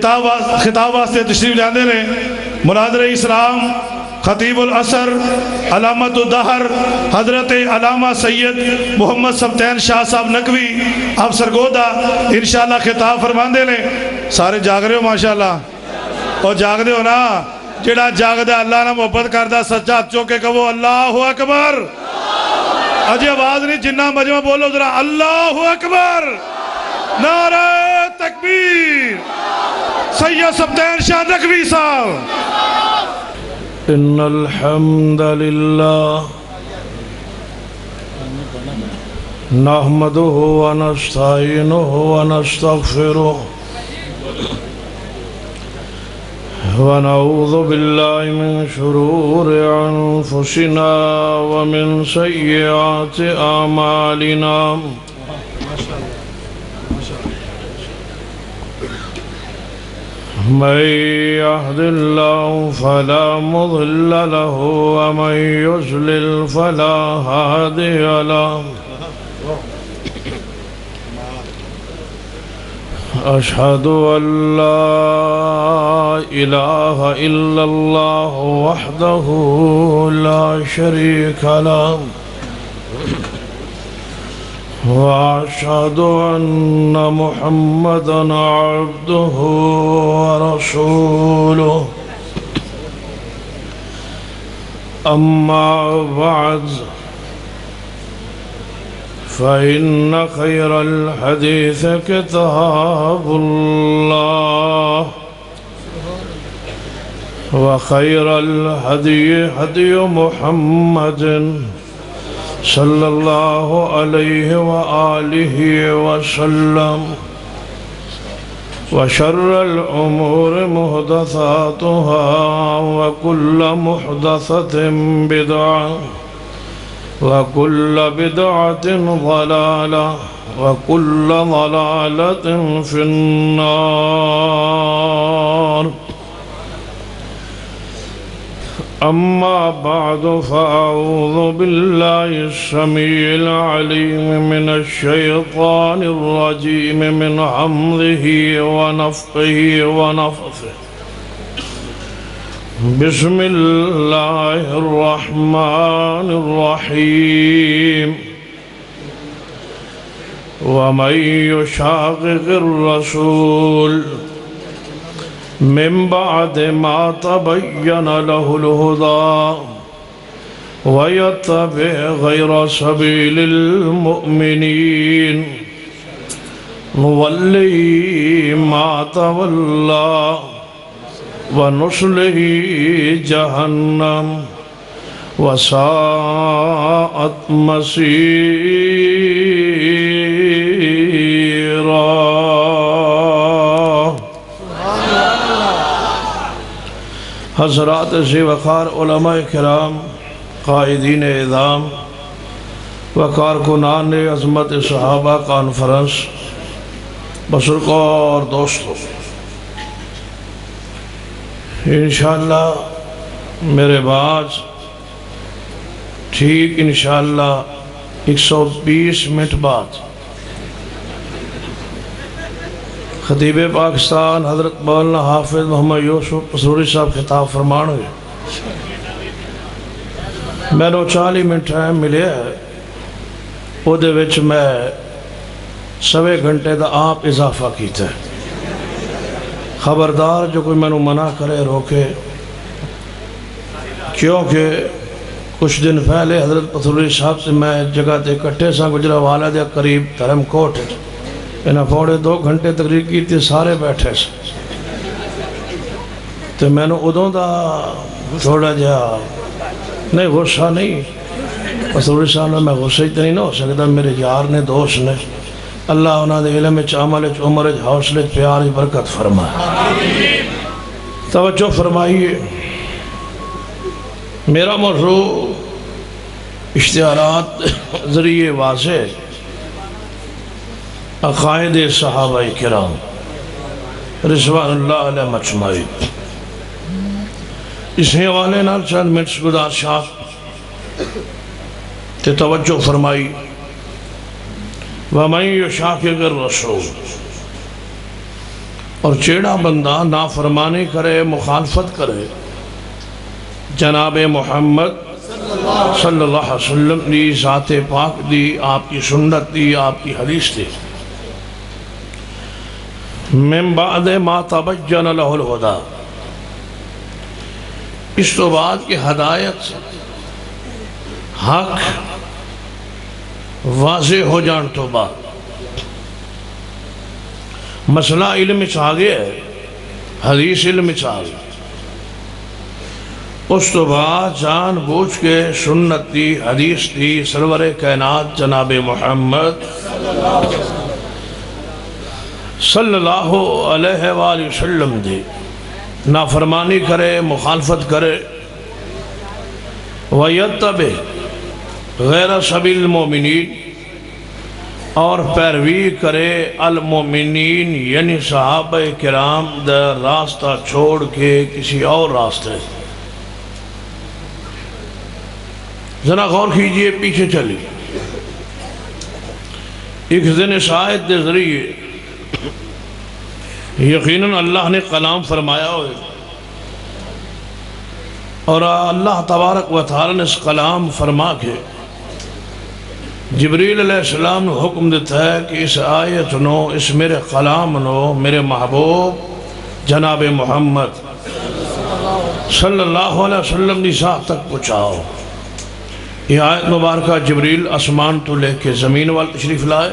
خطاب واسطے تشریف لے آندے نے مناظر اسلام خطیب العصر علامت الدہر حضرت علامہ سید محمد سبتین شاہ صاحب نقوی آپ سرگودہ انشاءاللہ خطاب فرماندے نے. سارے جاگ رہے ہو ماشاءاللہ اور جاگ دے ہو نا. جڑا جاگ دے اللہ نہ محبت کردہ سچا چوکے کہو اللہ اکبر. اجے آواز نہیں جنہ مجمع بولو ذرا اللہ اکبر. نعرہ تکبیر. سید سبتین شاہ نقوی صاحب. ان الحمد للہ نحمده ونستعینه ونستغفره ونعوذ باللہ من شرور انفسنا ومن سیئات اعمالنا من يهد الله فلا مضل له ومن يضلل فلا هادي له. أشهد أن لا إله إلا الله وحده لا شريك له وأشهد أن محمدًا عبده ورسوله. أما بعد فإن خير الحديث كتاب الله وخير الهدي هدي محمد صلی اللہ علیہ وآلہ وسلم وشر الأمور محدثاتها وكل محدثة بدعة وكل بدعة ضلالة وكل ضلالة في النار. أما بعد فأعوذ بالله السميع العليم من الشيطان الرجيم من حمده ونفخه ونفثه. بسم الله الرحمن الرحيم. ومن يشاقق الرسول من بعد ما تبين له الهدى ويتبع غير سبيل المؤمنين نوليه ما تولى ونصله جهنم وساءت مصيرا. حضرات ذی وقار علماء کرام قائدین اعظام و کارکنان عظمت صحابہ کانفرنس بزرگوں اور دوستوں، انشاءاللہ میرے بعد ٹھیک انشاءاللہ 120 منٹ بعد خطیب پاکستان حضرت مولانا حافظ محمد یوسف پسروری صاحب خطاب فرمان ہوئے. میں نے 40 منٹ ٹائم ملے ہے، وہ دے وچ میں 1.25 گھنٹے دا آپ اضافہ کیتا ہے. خبردار جو کوئی میں نے منع کرے روکے، کیونکہ کچھ دن پہلے حضرت پسروری صاحب سے میں جگہ تے کٹھے سا گجرا والا دے قریب ترم کوٹ ہے، انہاں پوڑے 2 گھنٹے تقریر کی تھی، سارے بیٹھے سے تو میں نے ادھوں دا تھوڑا جا نہیں غصہ نہیں، پسروری صاحب نے میں غصہ تو نہیں نہ ہو سکتا، میرے یار نے دوست نے، اللہ انہاں دے علم وچ عمل وچ عمر وچ حوصلے وچ پیار وچ برکت فرمائے. توجہ فرمائیے، میرا موضوع اشتہارات ذریعے واضح عقائد صحابہ کرام رضوان اللہ علیہ مجمعین. اس حوالے نال چند منٹ گزارشات تے توجہ فرمائی. وَمَن يُشَاقِقِ الرَّسُولَ اور جیڑا بندہ نافرمانی کرے مخالفت کرے جناب محمد صلی اللہ علیہ وسلم دی ذات پاک دی آپ کی سنت دی آپ کی حدیث دی من بعد ما تبین لہ الہدا اس تو بعد کہ ہدایت حق واضح ہو جان تو بعد مسئلہ علم چاہ گیا ہے حدیث علم چاہ گیا اس تو بعد جان بوجھ کے سنت دی حدیث دی سرور کائنات جناب محمد صلی اللہ علیہ وآلہ وسلم دی نافرمانی کرے مخالفت کرے وَيَتَّبِعْ غیر سبیل المومنین اور پیروی کرے المومنین یعنی صحابہ کرام دا راستہ چھوڑ کے کسی اور راستے ذرا غور کیجئے پیچھے چلی ایک دن اس آیت دے ذریعے یقیناً اللہ نے کلام فرمایا ہوئے اور اللہ تبارک و تعالی نے اس کلام فرما کے جبریل علیہ السلام نے حکم دیتا ہے کہ اس آیت نو اس میرے کلام نو میرے محبوب جناب محمد صلی اللہ علیہ وسلم دی ذات تک پہنچاؤ یہ آیت مبارکہ جبریل آسمان تو لے کے زمین وال تشریف لائے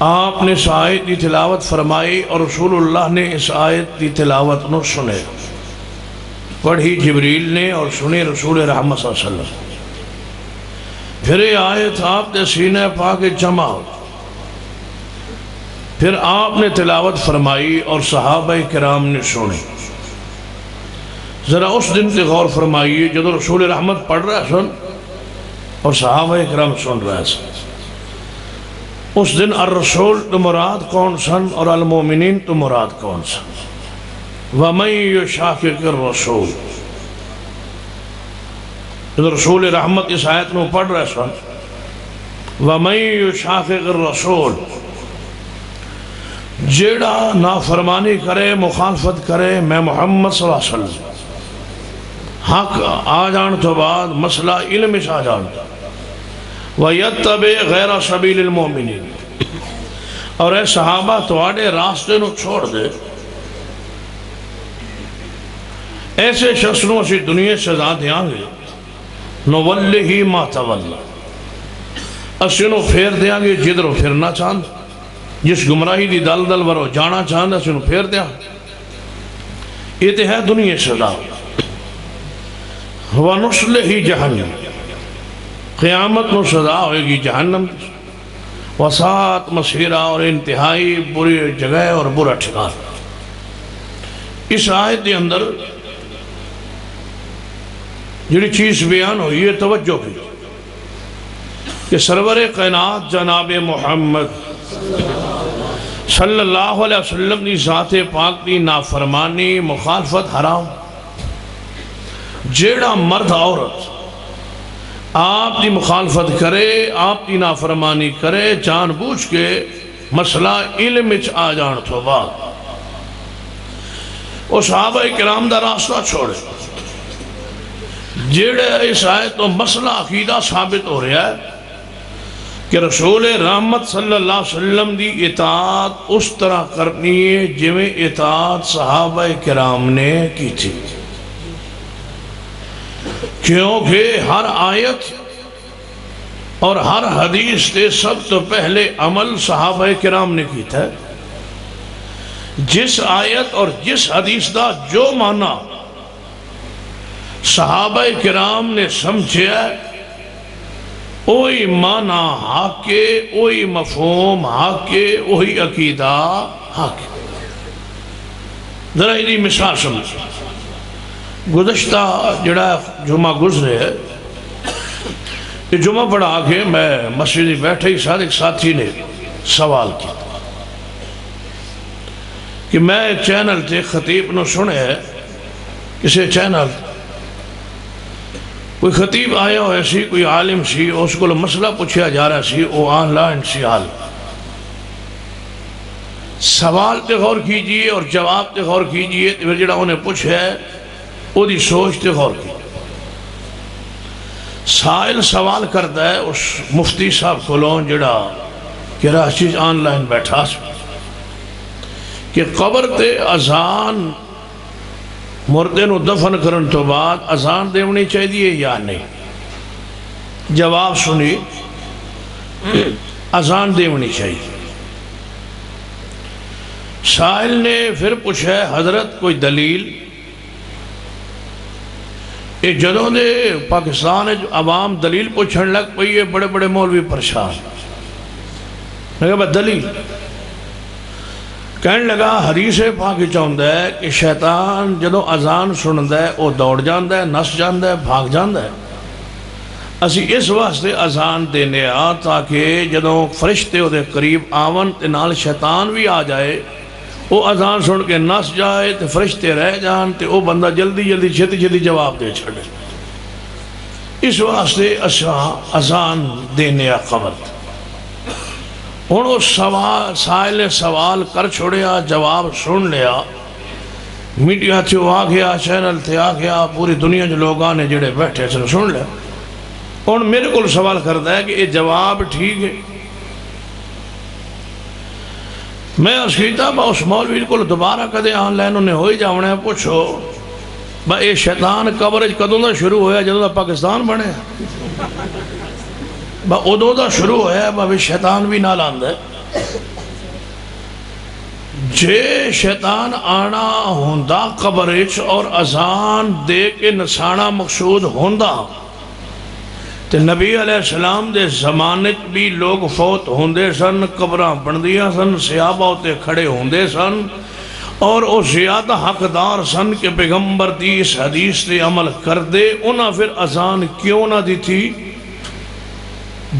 آپ نے اس آیت دی تلاوت فرمائی اور رسول اللہ نے اس آیت دی تلاوت نو سنے پڑھی جبریل نے اور سنی رسول رحمت صلی اللہ علیہ وسلم پھر یہ آیت آپ نے سینہ پاک جمع ہو پھر آپ نے تلاوت فرمائی اور صحابہ کرام نے سنی ذرا اس دن سے غور فرمائیے جب رسول رحمت پڑھ رہا سن اور صحابہ کرام سن رہا سن اس دن الرسول تو مراد کون سن اور المومنین تو مراد کون سن وَمَن يُشَاقِقِ الرَّسُولِ جب رسول رحمت اس آیت میں پڑھ رہا سن وَمَن يُشَاقِقِ الرَّسُولِ جیڑا نافرمانی کرے مخالفت کرے میں محمد صلی اللہ علیہ وسلم حق آ جان تو بعد مسئلہ علم آ جان وَيَتَّبِعْ غَيْرَ سَبِيلِ الْمُؤْمِنِينَ اور اے صحابہ تواڈے راستے نو چھوڑ دے ایسے شخص نو اسی دنیا سزا دیاں گے نُوَلِّهِ مَا تَوَلَّى اسی نو پھیر دیاں گے جدرو پھرنا چاند جس گمراہی دی دل دل ورو جانا چاند اسی نو پھیر دیاں یہ تے ہے دنیا سزا وَنُصْلِهِ جَهَنَّمَ قیامت نو سزا ہوئے گی جہنم وساعت مسیرہ اور انتہائی بری جگہ اور برا ٹھکان اس آیت دے اندر جڑی چیز بیان ہوئی یہ توجہ کی کہ سرور کائنات جناب محمد صلی اللہ علیہ وسلم دی ذات پاک دی نافرمانی مخالفت حرام جیڑا مرد عورت آپ دی مخالفت کرے آپ دی نافرمانی کرے جان بوجھ کے مسئلہ علم آ جان تو بعد وہ صحابہ کرام دا راستہ چھوڑے جیڑے اس آیت تو مسئلہ عقیدہ ثابت ہو رہا ہے کہ رسول رحمت صلی اللہ علیہ وسلم دی اطاعت اس طرح کرنی ہے جویں اطاعت صحابہ کرام نے کی تھی کیونکہ ہر آیت اور ہر حدیث سے سب تو پہلے عمل صحابہ کرام نے کی تھا جس آیت اور جس حدیث دا جو معنی صحابہ کرام نے سمجھا وہی معنی حق کے وہی مفہوم حق کے وہی عقیدہ حق کے ذرا یہ مثال سمجھ گزشتہ جڑا جمعہ گزرے ہے یہ جمعہ پڑھا کے میں مسجد میں بیٹھے ہی ساتھ ایک ساتھی نے سوال کیا کہ میں ایک چینل تے خطیب نو سنے ہے کسی چینل کوئی خطیب آیا ہوئے سی کوئی عالم سی اس کو مسئلہ پوچھیا جا رہا سی وہ آن لائن سی حال سوال تے غور کیجئے اور جواب تے غور کیجئے، پھر جڑا انہیں پوچھ ہے وہ دی سوچ تے غور کیجئے۔ سائل سوال کرتا ہے اس مفتی صاحب کولون جڑا کراچی آن لائن بیٹھا سو کہ قبر تے اذان مردے نو دفن کرن تو بعد اذان دیونی چاہیے یا نہیں؟ جواب سنی، اذان دیونی چاہیے۔ سائل نے پھر پوچھا حضرت کوئی دلیل؟ یہ جدوں دے پاکستان عوام دلیل پوچھن لگ پئی ہے، بڑے بڑے مولوی پریشان۔ میں کہا دلیل کہنے لگا حدیث پاک چاہتا ہے کہ شیطان جدوں اذان سنتا ہے وہ دوڑ جاندہ ہے، نس جاندہ ہے، بھاگ جاندہ ہے۔ اسی اس واسطے اذان دینے تاکہ جدوں فرشتے وہ دے قریب آون تے نال شیطان بھی آ جائے، وہ اذان سن کے نس جائے تے فرشتے رہ جان تے وہ بندہ جلدی جلدی چھتی چھتی جواب دے چھڑے۔ اس واسطے اذان دینے قبر۔ ہن وہ سائل نے سوال کر چھوڑیا، جواب سن لیا، میڈیا تے آ گیا، چینل تے آ گیا، پوری دنیا جو لوگ آنے جڑے بیٹھے سن لیا۔ ہن میرے کو سوال کرتا ہے کہ یہ جواب ٹھیک ہے؟ میں اس کیتا با اس مولوی کو دوبارہ کدے آن لائن انہیں ہوئی جاؤنے پوچھو با یہ شیطان قبر کدوں دا شروع ہویا جدوں دا پاکستان بنے با ادوں دا شروع ہویا با بھی شیطان بھی نہ لاندے جے شیطان آنا ہوندہ قبر اور اذان دے کے نسانا مقصود ہوندہ تے نبی علیہ السلام دے زمانے بھی لوگ فوت ہوندے سن، قبران بندیاں سن، صحابہ ہوتے کھڑے ہوندے سن اور او زیادہ حقدار سن کہ پیغمبر دی اس حدیث تے عمل کر دے، انہاں پھر اذان کیوں نہ دی تھی؟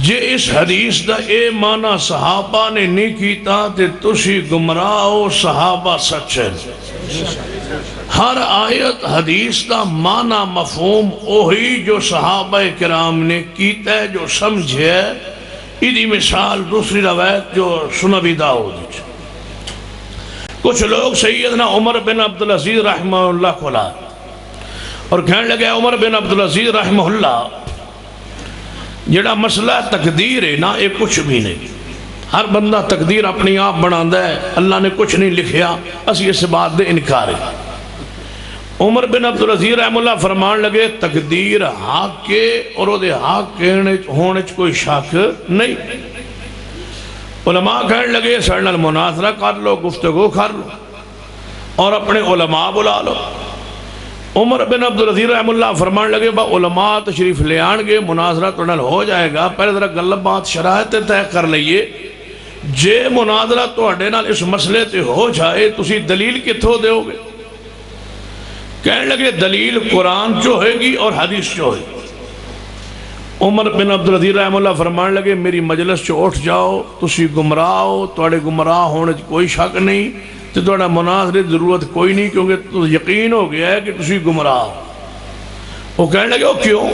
جے اس حدیث دا اے معنی صحابہ نے نہیں کیتا تے تسی گمراہ ہو، صحابہ سچے۔ ہر آیت حدیث دا معنی مفہوم اوہی جو صحابہ کرام نے کیتا ہے، جو سمجھے ہے۔ ایدی مثال دوسری روایت جو سنبی داؤد، کچھ لوگ سیدنا عمر بن عبدالعزیز رحمہ اللہ کو لائے اور کہنے لگے عمر بن عبدالعزیز رحمہ اللہ جڑا مسئلہ تقدیر ہے نا، یہ کچھ بھی نہیں، ہر بندہ تقدیر اپنی آپ بناندہ ہے، اللہ نے کچھ نہیں لکھیا، اسی اس بات دے انکار ہے۔ عمر بن عبدالعزیز رحمہ اللہ فرمان لگے تقدیر حق کے اور وہ دے حق ہونے کوئی شک نہیں۔ علماء کہنے لگے سڑنا المناظرہ کر لو، گفتگو کر لو اور اپنے علماء بلا لو۔ عمر بن عبدالعزیز رحمہ اللہ فرمان لگے با علماء تشریف لے آنگے، مناظرہ تو نل ہو جائے گا، پہلے ذرا گلب بات شرائط طے کر لئیے، جے مناظرہ تو اڈے نال اس مسئلے تے ہو جائے تسی دلیل کتھو دے ہوگے؟ کہنے لگے دلیل قرآن جو ہے گی اور حدیث جو ہے۔ عمر بن عبدالعزیز رحمہ اللہ فرمان لگے میری مجلس چو اٹھ جاؤ، تسی گمراہ ہو، توڑے گمراہ ہونے کوئی شک نہیں، تو توڑا مناظرے ضرورت کوئی نہیں، کیونکہ تو یقین ہو گیا ہے کہ تسی گمراہ ہو۔ وہ کہنے لگے وہ کیوں؟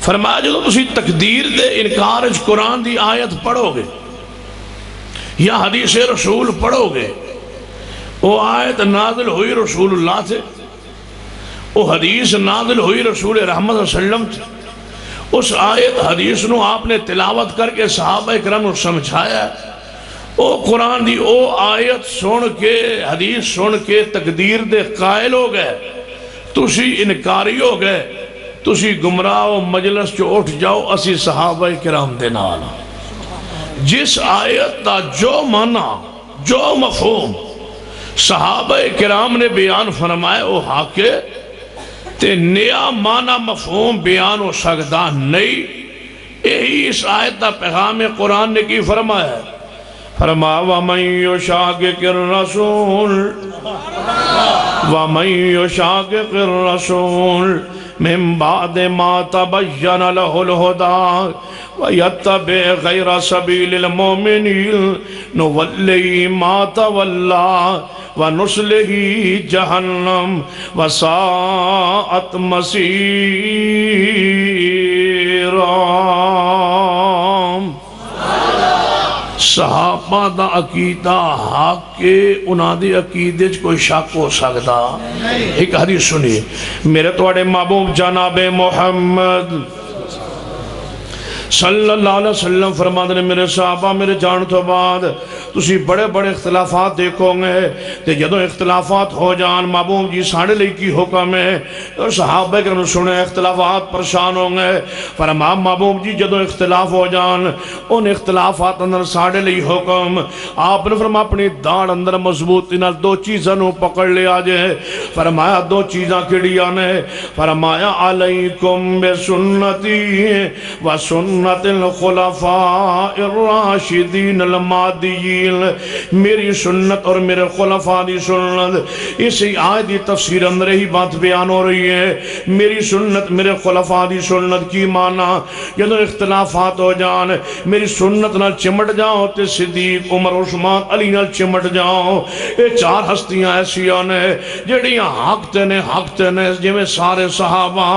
فرمایا جو تسی تقدیر دے انکار قرآن دی آیت پڑھو گے یا حدیث رسول پڑھو گے، وہ آیت نازل ہوئی رسول اللہ سے، وہ حدیث نازل ہوئی رسول رحمت صلی اللہ علیہ وسلم سے، اس آیت حدیث نو آپ نے تلاوت کر کے صحابہ اکرام نو سمجھایا ہے، او قرآن دی او آیت سن کے حدیث سن کے تقدیر دے قائل ہو گئے، تسی انکاری ہو گئے، تسی گمراہ و مجلس جو اٹھ جاؤ، اسی صحابہ اکرام دے نالا۔ جس آیت دا جو معنی جو مفہوم صحابہ کرام نے بیان فرمائے وہ حق ہے، تے نیا معنی مفہوم بیان ہو سکتا نہیں۔ یہی اس آیت دا پیغام قرآن نے کی فرمایا ہے، فرمایا وَمَن يُشَاقِقِ الرَّسُولِ وَمَن يُشَاقِقِ الرَّسُولِ مِن بَعْدِ مَا تَبَيَّنَ لَهُ الْهُدَىٰ وَيَتَّبِعْ غَيْرَ سَبِيلِ الْمُؤْمِنِينَ نُوَلِّهِ مَا تَوَلَّىٰ وَنُصْلِهِ جَهَنَّمَ وَسَاءَتْ مَصِيرًا۔ صحابہ دا عقیدہ حق کے انہاں دی عقیدے چ کوئی شک ہو سکتا؟ ایک حدیث سنیے، میرے توڑے محبوب جناب محمد صلی اللہ علیہ وسلم فرماتے ہیں میرے صحابہ میرے جان تو بعد تسی بڑے بڑے اختلافات دیکھو گے تے جدوں اختلافات ہو جان محبوب جی ساڑھے لئی کی حکم ہے اور صحابہ کرنے سنے اختلافات پریشان ہوں گے فرما محبوب جی جدوں اختلاف ہو جان ان اختلافات اندر ساڑھے لئی حکم آپ نے فرما اپنی داڑ اندر مضبوطی نال دو چیزوں پکڑ لیا جائے فرمایا دو چیزاں کڑیاں نے فرمایا علیکم بسنتی و سنت الخلفاء الراشدین المادیین میری سنت اور میرے خلفاء دی سنت اسی آیت دی تفسیر اندر ہی بات بیان ہو رہی ہے میری سنت میرے خلفاء دی سنت کی معنی جدوں اختلافات ہو جان میری سنت نال چمٹ جاؤ تے صدیق عمر عثمان علی نال چمٹ جاؤ یہ چار ہستیاں ایسیاں نے جڑیاں حق تے نے جی میں سارے صحابہ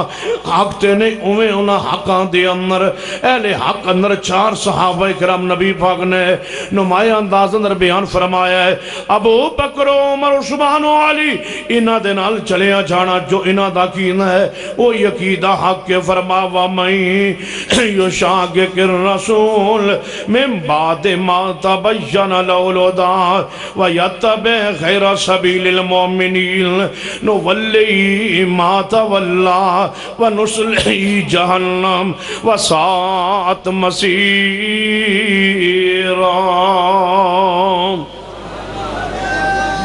حق تے نے اویں انہاں حقاں دے اندر اہل حق اندر چار صحابہ کرام نبی پاک نے نمایاں انداز اندر بیان فرمایا ہے ابو بکر عمر عثمان و علی انہاں دے نال چلیا جانا جو انہاں دا عقیدہ ہے وہ عقیدہ حق کے فرما وَمَن يُشَاقِقِ الرَّسُولَ مِن بَعْدِ مَا تَبَيَّنَ لَهُ الْهُدَىٰ وَيَتَّبِعْ غَيْرَ سَبِيلِ الْمُؤْمِنِينَ نُوَلِّهِ مَا تَوَلَّىٰ وَنُصْلِهِ جَهَنَّمَ وَسَاءَتْ مَصِيرًا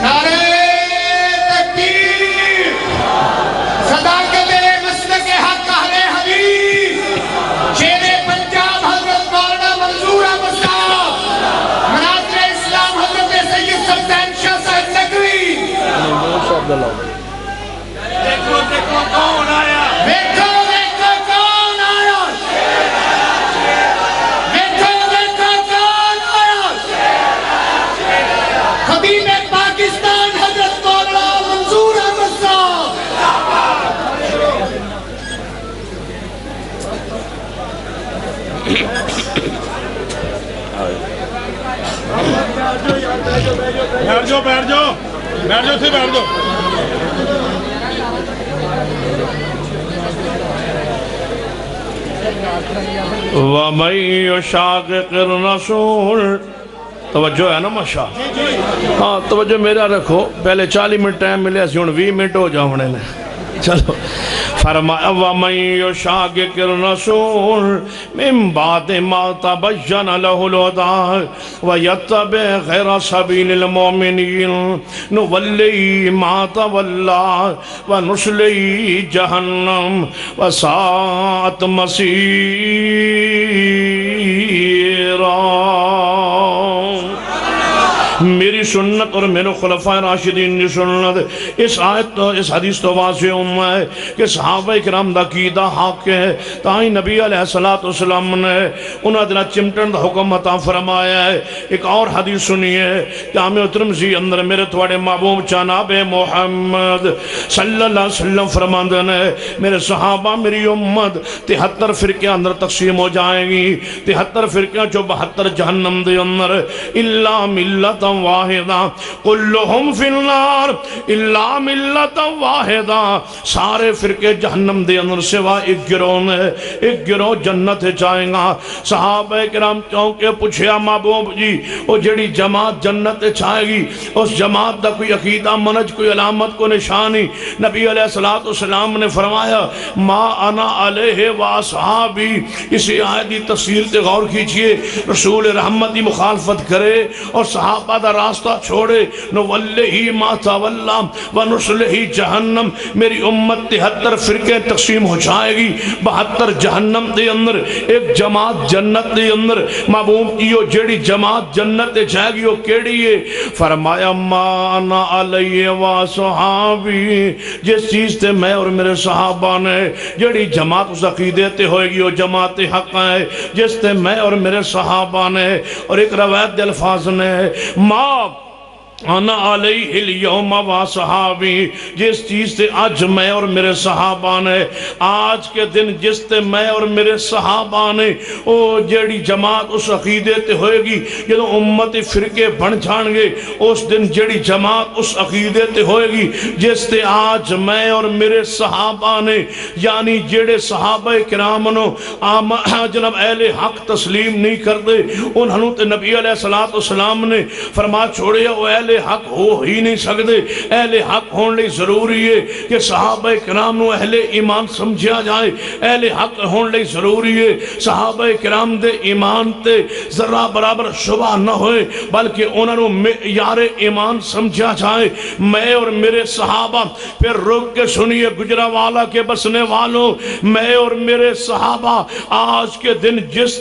نعرہ تکبیر صداقت مسلک حق اہل حدیث شیر پنجاب حضرت مولانا منظور احمد صاحب مناظر اسلام حضرت سید سلطان شاہ صاحب نقوی دیکھو کون آیا دیکھو کون آیا دیکھو کون آیا خطیب پاکستان حضرت مولانا منظور احمد صاحب بیٹھ جاؤ تھی بیٹھ جاؤ وَمَن يُشَاقِقِ الرَّسُولَ توجہ ہے نا ماشاء ہاں توجہ میرا رکھو پہلے 40 منٹ ٹائم ملے اسی ہن 20 منٹ ہو جاؤنے نے چلو فرمایا وَمَن يُشَاقِقِ الرَّسُولَ مِن بَعْدِ مَا تَبَيَّنَ لَهُ الْهُدَىٰ وَيَتَّبِعْ غَيْرَ سَبِيلِ الْمُؤْمِنِينَ نُوَلِّهِ مَا تَوَلَّىٰ وَنُصْلِهِ جَهَنَّمَ وَسَاءَتْ مَصِيرًا میری سنت اور میرے خلفاء راشدین کی سنت اس آیت تو اس حدیث تو واضح ہونا ہے کہ صحابہ کرام دا عقیدہ حق ہے تاہی نبی علیہ السلام نے انہاں دنہ چمٹن دا حکم عطا فرمایا ہے ایک اور حدیث سنیے جامع ترمذی اندر میرے تھوڑے محبوب جناب محمد صلی اللہ علیہ وسلم فرماندے نے میرے صحابہ میری امت 73 فرقے اندر تقسیم ہو جائیں گی 73 فرقے جو 72 جہنم دے اندر الا ملت واحدہ کلہم فی النار الا ملت واحدہ سارے فرقے جہنم دے اندر سوا ایک گروہ نے ایک گروہ جنت جائیں گا صحابہ کرام چونکہ پوچھیا محبوب جی وہ جڑی جماعت جنت چاہے گی اس جماعت دا کوئی عقیدہ منج کوئی علامت کو نشانی نبی علیہ السلام نے فرمایا ما انا علیہ و اصحابی اسی آیتی تفسیر تے غور کیجئے رسول رحمت دی مخالفت کرے اور صحابہ دا راستہ چھوڑے نوَلِّهِ مَا تَوَلَّىٰ وَنُصْلِهِ جہنم میری امت 73 فرقے تقسیم ہو جائے گی 72 جہنم دے اندر ایک جماعت جنت دے اندر محبوب کیو جیڑی جماعت جنت دے جائے گی وہ کیڑی ہے فرمایا ما انا علیہ و صحابی جس چیز تے میں اور میرے صحابہ نے جیڑی جماعت اس عقیدے تے ہوئے گی وہ جماعت حق ہے جس تے میں اور میرے صحابہ نے اور ایک روایت دے الفاظ نے ما انا علیہ اليوم و صحابی، جس چیز سے آج میں اور میرے صحابہ نے، آج کے دن جس تے میں اور میرے صحابہ نے، او جیڑی جماعت اس عقیدے تے ہوئے گی جدو امت فرقے بن جان گے، اس دن جیڑی جماعت اس عقیدے تے ہوئے گی جس تے آج میں اور میرے صحابہ نے، یعنی جیڑے صحابہ کرام نو جناب اہل حق تسلیم نہیں کرتے، انہوں تے نبی علیہ السلام نے فرما چھوڑے او اہل حق ہو ہی نہیں سکتے۔ اہل حق ہونے لئے ضروری ہے کہ صحابہ کرام نو اہل ایمان سمجھا جائے، اہل حق ہونے لئے ضروری ہے صحابہ کرام دے ایمان تے ذرہ برابر شبہ نہ ہوئے، بلکہ انہوں نے معیار ایمان سمجھا جائے۔ میں اور میرے صحابہ، پھر رک کے سنیے گجرانوالہ کے بسنے والوں، میں اور میرے صحابہ آج کے دن جس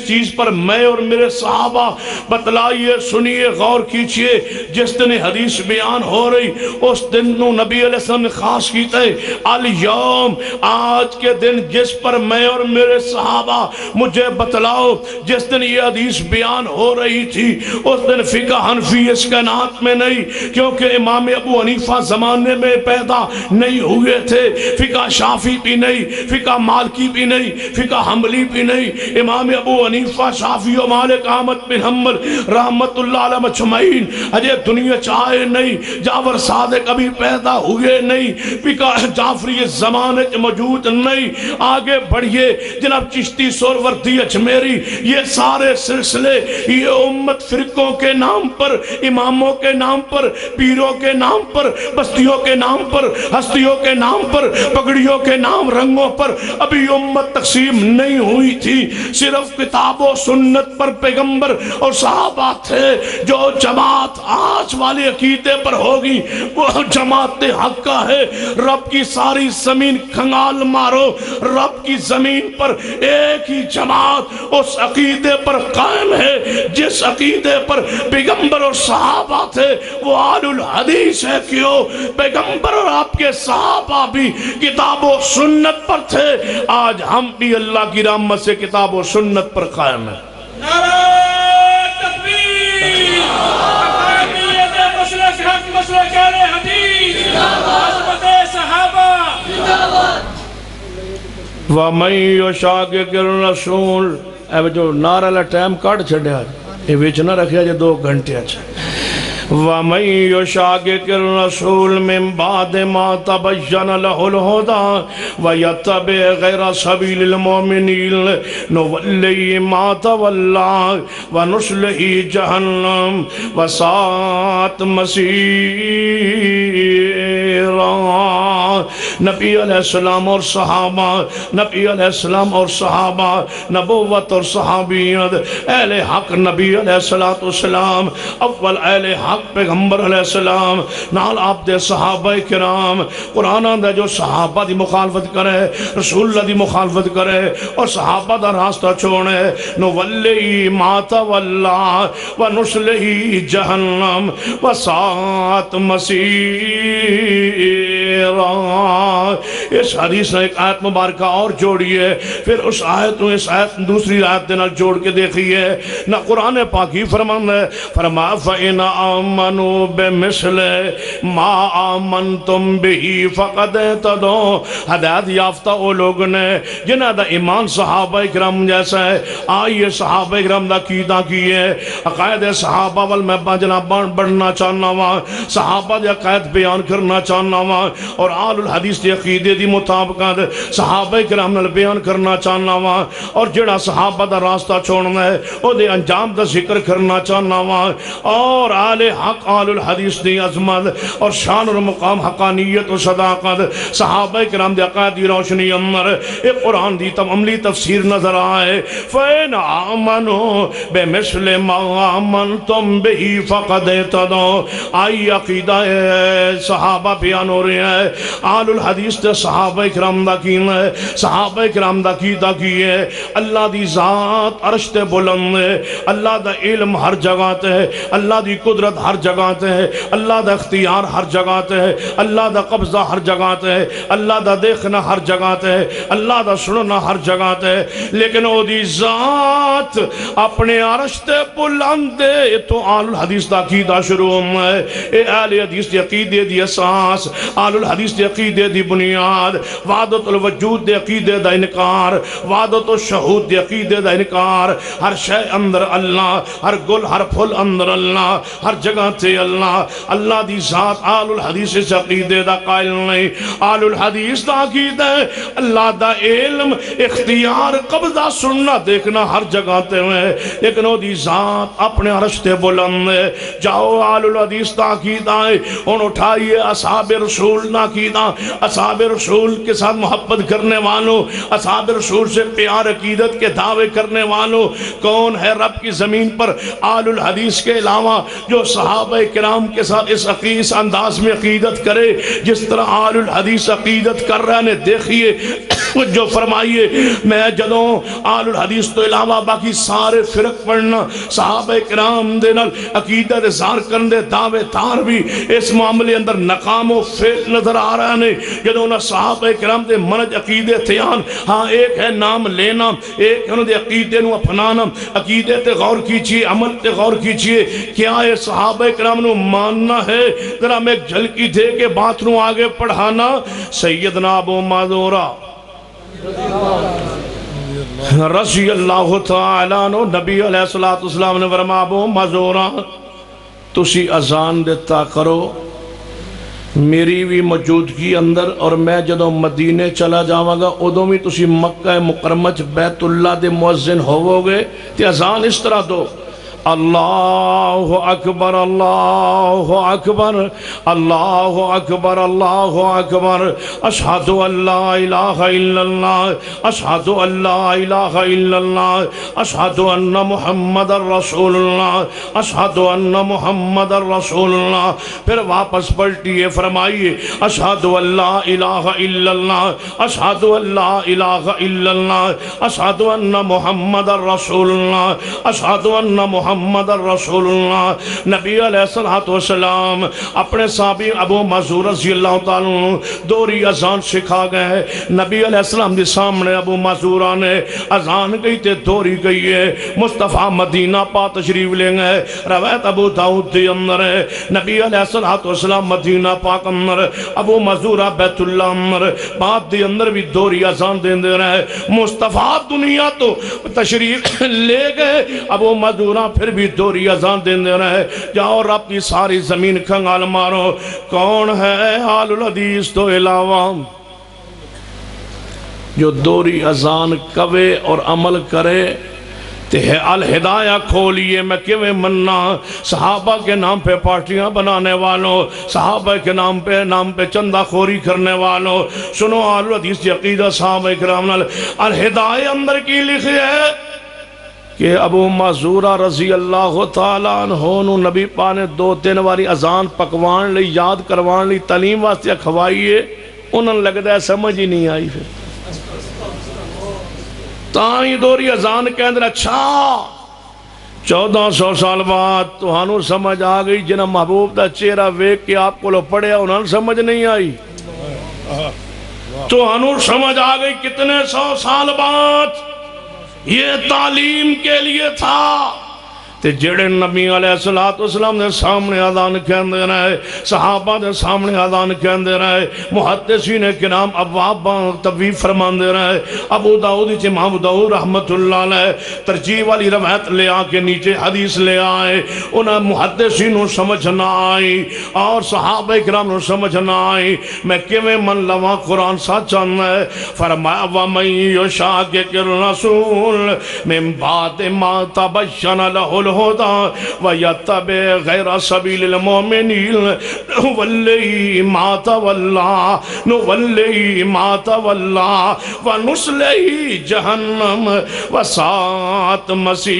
چیز پر میں اور میرے صحابہ بتلائیے، سنیے، غور کیجئے، جس دن حدیث بیان ہو رہی اس دن نو نبی علیہ السلام نے خاص کیتا ہے، الیوم، آج کے دن جس پر میں اور میرے صحابہ مجھے بتلاؤ، جس دن یہ حدیث بیان ہو رہی تھی اس دن فقہ حنفی اس کائنات میں نہیں، کیونکہ امام ابو حنیفہ زمانے میں پیدا نہیں ہوئے تھے، فقہ شافی بھی نہیں، فقہ مالکی بھی نہیں، فقہ حنبلی بھی نہیں، امام ابو حنیفہ، شافی و مالک، احمد بن حنبل رحمت اللہ علیہ مجمعین اجے دنیا چاہے نہیں، جعفر صادق ابھی پیدا ہوئے نہیں، فقہ جعفری زمانے موجود نہیں۔ آگے بڑھئے جناب چشتی، سہروردی، اجمیری، یہ سارے سلسلے یہ امت فرقوں کے نام پر، اماموں کے نام پر، پیروں کے نام پر، بستیوں کے نام پر، ہستیوں کے نام پر، پگڑیوں کے نام، رنگوں پر ابھی امت تقسیم نہیں ہوئی تھی، صرف کتاب و سنت پر پیغمبر اور صحابہ تھے۔ جو جماعت آج والے عقیدے پر ہوگی وہ جماعت حق کا ہے۔ رب کی ساری زمین کھنگال مارو، رب کی زمین پر ایک ہی جماعت اس عقیدے پر قائم ہے جس عقیدے پر پیغمبر اور صحابہ تھے، وہ آل الحدیث ہے۔ کیوں؟ پیغمبر اور آپ کے صحابہ بھی کتاب و سنت پر تھے، آج ہم بھی اللہ کی رحمت سے کتاب و سنت پر قائم ہیں۔ وَمَن يُشَاقِقِ الرَّسُولَ، اب جو نعرہ اللہ ٹائم کاٹ چھڑیا یہ ویچ نہ رکھیا جو 2 گھنٹے اچھا۔ وَمَن يُشَاقِقِ الرَّسُولَ مِن بَعْدِ مَا تَبَيَّنَ لَهُ الْهُدَىٰ وَيَتَّبِعْ غَيْرَ سَبِيلِ الْمُؤْمِنِينَ نُوَلِّهِ مَا تَوَلَّىٰ وَنُصْلِهِ جَهَنَّمَ وَسَاءَتْ مَصِيرًا۔ نبی علیہ السلام اور صحابہ، نبی علیہ السلام اور صحابہ، نبوت اور صحابیت، اہل حق نبی علیہ السلام، اول اہل حق پیغمبر علیہ السلام، نال آپ دے صحابہ کرام، قرآن دے جو صحابہ دی مخالفت کرے، رسول اللہ دی مخالفت کرے اور صحابہ دا راستہ چھوڑے، نولی ما تولا ونصلہ جہنم وساءت مصیرا۔ اس حدیث نے ایک آیت مبارکہ اور جوڑی ہے، پھر اس آیت اس آیت دوسری آیت دینا جوڑ کے دیکھئے نہ قرآن پاکی فرمان ہے، فرما فَإِنَ آمَنُوا بِمِثْلِ مَا آمَنْتُمْ بِهِ فَقَدْ اهْتَدَوْا۔ ہدایت یافتہ وہ لوگ نے جنہاں دا ایمان صحابہ کرام جیسا ہے، آئیے صحابہ کرام دا عقیدہ کیے، عقائد صحابہ وال میں جناب بڑھنا چاہنا وا، صحابہ دے عقائد بیان کرنا چاہنا وا، اور آل الحدیث دے عقیدے دی مطابقات صحابہ کرام نال بیان کرنا چاہنا وا، اور جڑا صحابہ دا راستہ چھوڑنا ہے او دے انجام دا ذکر کرنا چاہنا وا، اور آل حق آل الحدیث دی عظمت اور شان اور مقام، حقانیت و صداقت، صحابہ کرام دے عقائد دی روشنی اندر ایک قرآن دی عملی تفسیر نظر آئے۔ فَإِنْ آمَنُوا بِمِثْلِ مَا آمَنْتُمْ بِهِ فَقَدْ اهْتَدَوْا۔ آئی عقیدہ صحابہ بیان ہو رہے ہیں، آل الحدیث دے صحابہ کرام دا کینا ہے صحابہ کرام دا کیتا کی ہے اللہ دی ذات عرش تے بلند ہے اللہ دا علم ہر جگہ تے ہے اللہ دی قدرت ہر جگہ تے ہے اللہ دا اختیار ہر جگہ تے ہے اللہ دا قبضہ ہر جگہ تے ہے اللہ دا دیکھنا ہر جگہ تے ہے اللہ دا سننا ہر جگہ تے ہے لیکن او دی ذات اپنے عرش تے بلند ہے تو آل الحدیث دا عقیدہ شروع ہے اے اہل حدیث دی عقیدے دی اساس آل الحدیث دی عقیدے دی بنیاد وحدت الوجود دی عقیدے دا انکار وحدت الشہود دی عقیدے دا انکار ہر شے اندر اللہ ہر گل ہر پھل اندر اللہ ہر جگہ تے اللہ اللہ دی ذات آل الحدیث سے عقیدے دا قائل نہیں آل الحدیث دا عقیدہ اللہ دا علم اختیار قبضہ سننا دیکھنا ہر جگہ تے ہیں لیکن وہ دی ذات اپنے عرش تے بلند ہے جاؤ آل الحدیث دا عقیدہ ہے ان اٹھائیے اصحاب رسول دا عقیدہ اصحاب رسول کے ساتھ محبت کرنے والوں اصحاب رسول سے پیار عقیدت کے دعوے کرنے والوں کون ہے رب کی زمین پر آل الحدیث کے علاوہ جو صحابہ کرام کے ساتھ اس انداز میں عقیدت کرے جس طرح آل الحدیث عقیدت کر رہے ہیں دیکھئے جو فرمائیے میں جدوں آل الحدیث تو علاوہ باقی سارے فرق پڑھنا صحابہ کرام دے نال عقیدت اظہار کرنے دعوے دار بھی اس معاملے اندر ناکام و فیل نظر آ رہا ہے جدوں نہ صحابہ کرام دے منج عقیدے تھیان ہاں ایک ہے نام لینا ایک ہے انہوں دے عقیدے نو اپنانا عقیدے تے غور کیجئے عمل تے غور کیجئے کیا ہے صحابہ کرام نو ماننا ہے ذرا میں ایک جھلکی دے کے بات نو آگے پڑھانا سیدنا ابو معذورہ رضی اللہ تعالیٰ عنہ نبی علیہ السلام نے فرمایا ابو معذورہ تسی اذان دیتا کرو میری بھی موجودگی اندر اور میں جدوں مدینے چلا جاواں گا ادوں بھی تسی مکہ مکرمہ بیت اللہ دے مؤذن ہوو گے تے اذان اس طرح دو اللہ اکبر اللہ اکبر اللہ اکبر اللہ اکبر اشہد ان لا الہ الا اللہ اشہد ان لا الہ الا اللہ اشہد ان محمد رسول اللہ اشہد ان محمد رسول اللہ پھر واپس پلٹیے فرمائیے اشہد ان لا الہ الا اللہ اشہد ان لا الہ الا اللہ اشہد ان محمد رسول اللہ اشہد ان محمد رسول اللہ نبی علیہ السلام اپنے صحابی ابو معذور رضی اللہ تعالیٰ دوری اذان سکھا گئے نبی علیہ السلام دے سامنے ابو معذورہ نے اذان گئی تے دوری گئی ہے مصطفیٰ مدینہ پا تشریف لیں گے روایت ابو داؤد دے اندر ہے نبی علیہ السلام مدینہ پاک اندر ابو معذورہ بیت اللہ اندر بات دے اندر بھی دوری اذان دے دے رہے مصطفیٰ دنیا تو تشریف لے گئے ابو معذورہ پھر بھی دوری اذان دے رہے جاؤ رب کی ساری زمین کھنگال مارو کون ہے آل الحدیث تو علاوہ جو دوری اذان کوے اور عمل کرے تے الہدایہ کھولیے میں کیویں مننا صحابہ کے نام پہ پارٹیاں بنانے والوں صحابہ کے نام پہ چندہ خوری کرنے والوں سنو آل الحدیث کی عقیدہ صحابہ کرام الہدایہ اندر کی لکھی ہے کہ ابو معذورہ رضی اللہ تعالیٰ عنہ نو نبی پاک نے 2-3 واری اذان پکوان لی یاد کروان لی تعلیم واسطے کھوائیے انہوں لگتا ہے سمجھ ہی نہیں آئی پھر تائیں دوری اذان کے اندر اچھا 1400 سال بعد تو ہنو سمجھ آ گئی جنہ محبوب دا چہرہ ویک کے آپ کو لو پڑھے انہوں سمجھ نہیں آئی تو ہنو سمجھ آ گئی کتنے 100 سال بعد یہ تعلیم کے لیے تھا تے جڑے نبی علیہ السلام نے سامنے اذان کہندے رہے صحابہ دے سامنے اذان کہندے رہے محدثین کرام ابواب تبویب فرماندے رہے ابو داؤد امام داؤد رحمت اللہ علیہ ترجیح والی روایت لے آ کے نیچے حدیث لے آئے انہیں محدثین کو سمجھ نہ آئی اور صحابہ کرام کو سمجھ نہ آئی میں کیویں من لواں قرآن سچا ہے فرمایا وَمَن يُشَاقِقِ الرَّسُولَ مِن بَعْدِ مَا تَبَيَّنَ لَهُ الهدى ويتبع غير سبيل المؤمنين نوليه ما تولى ونصليه جهنم وساءت مصيرا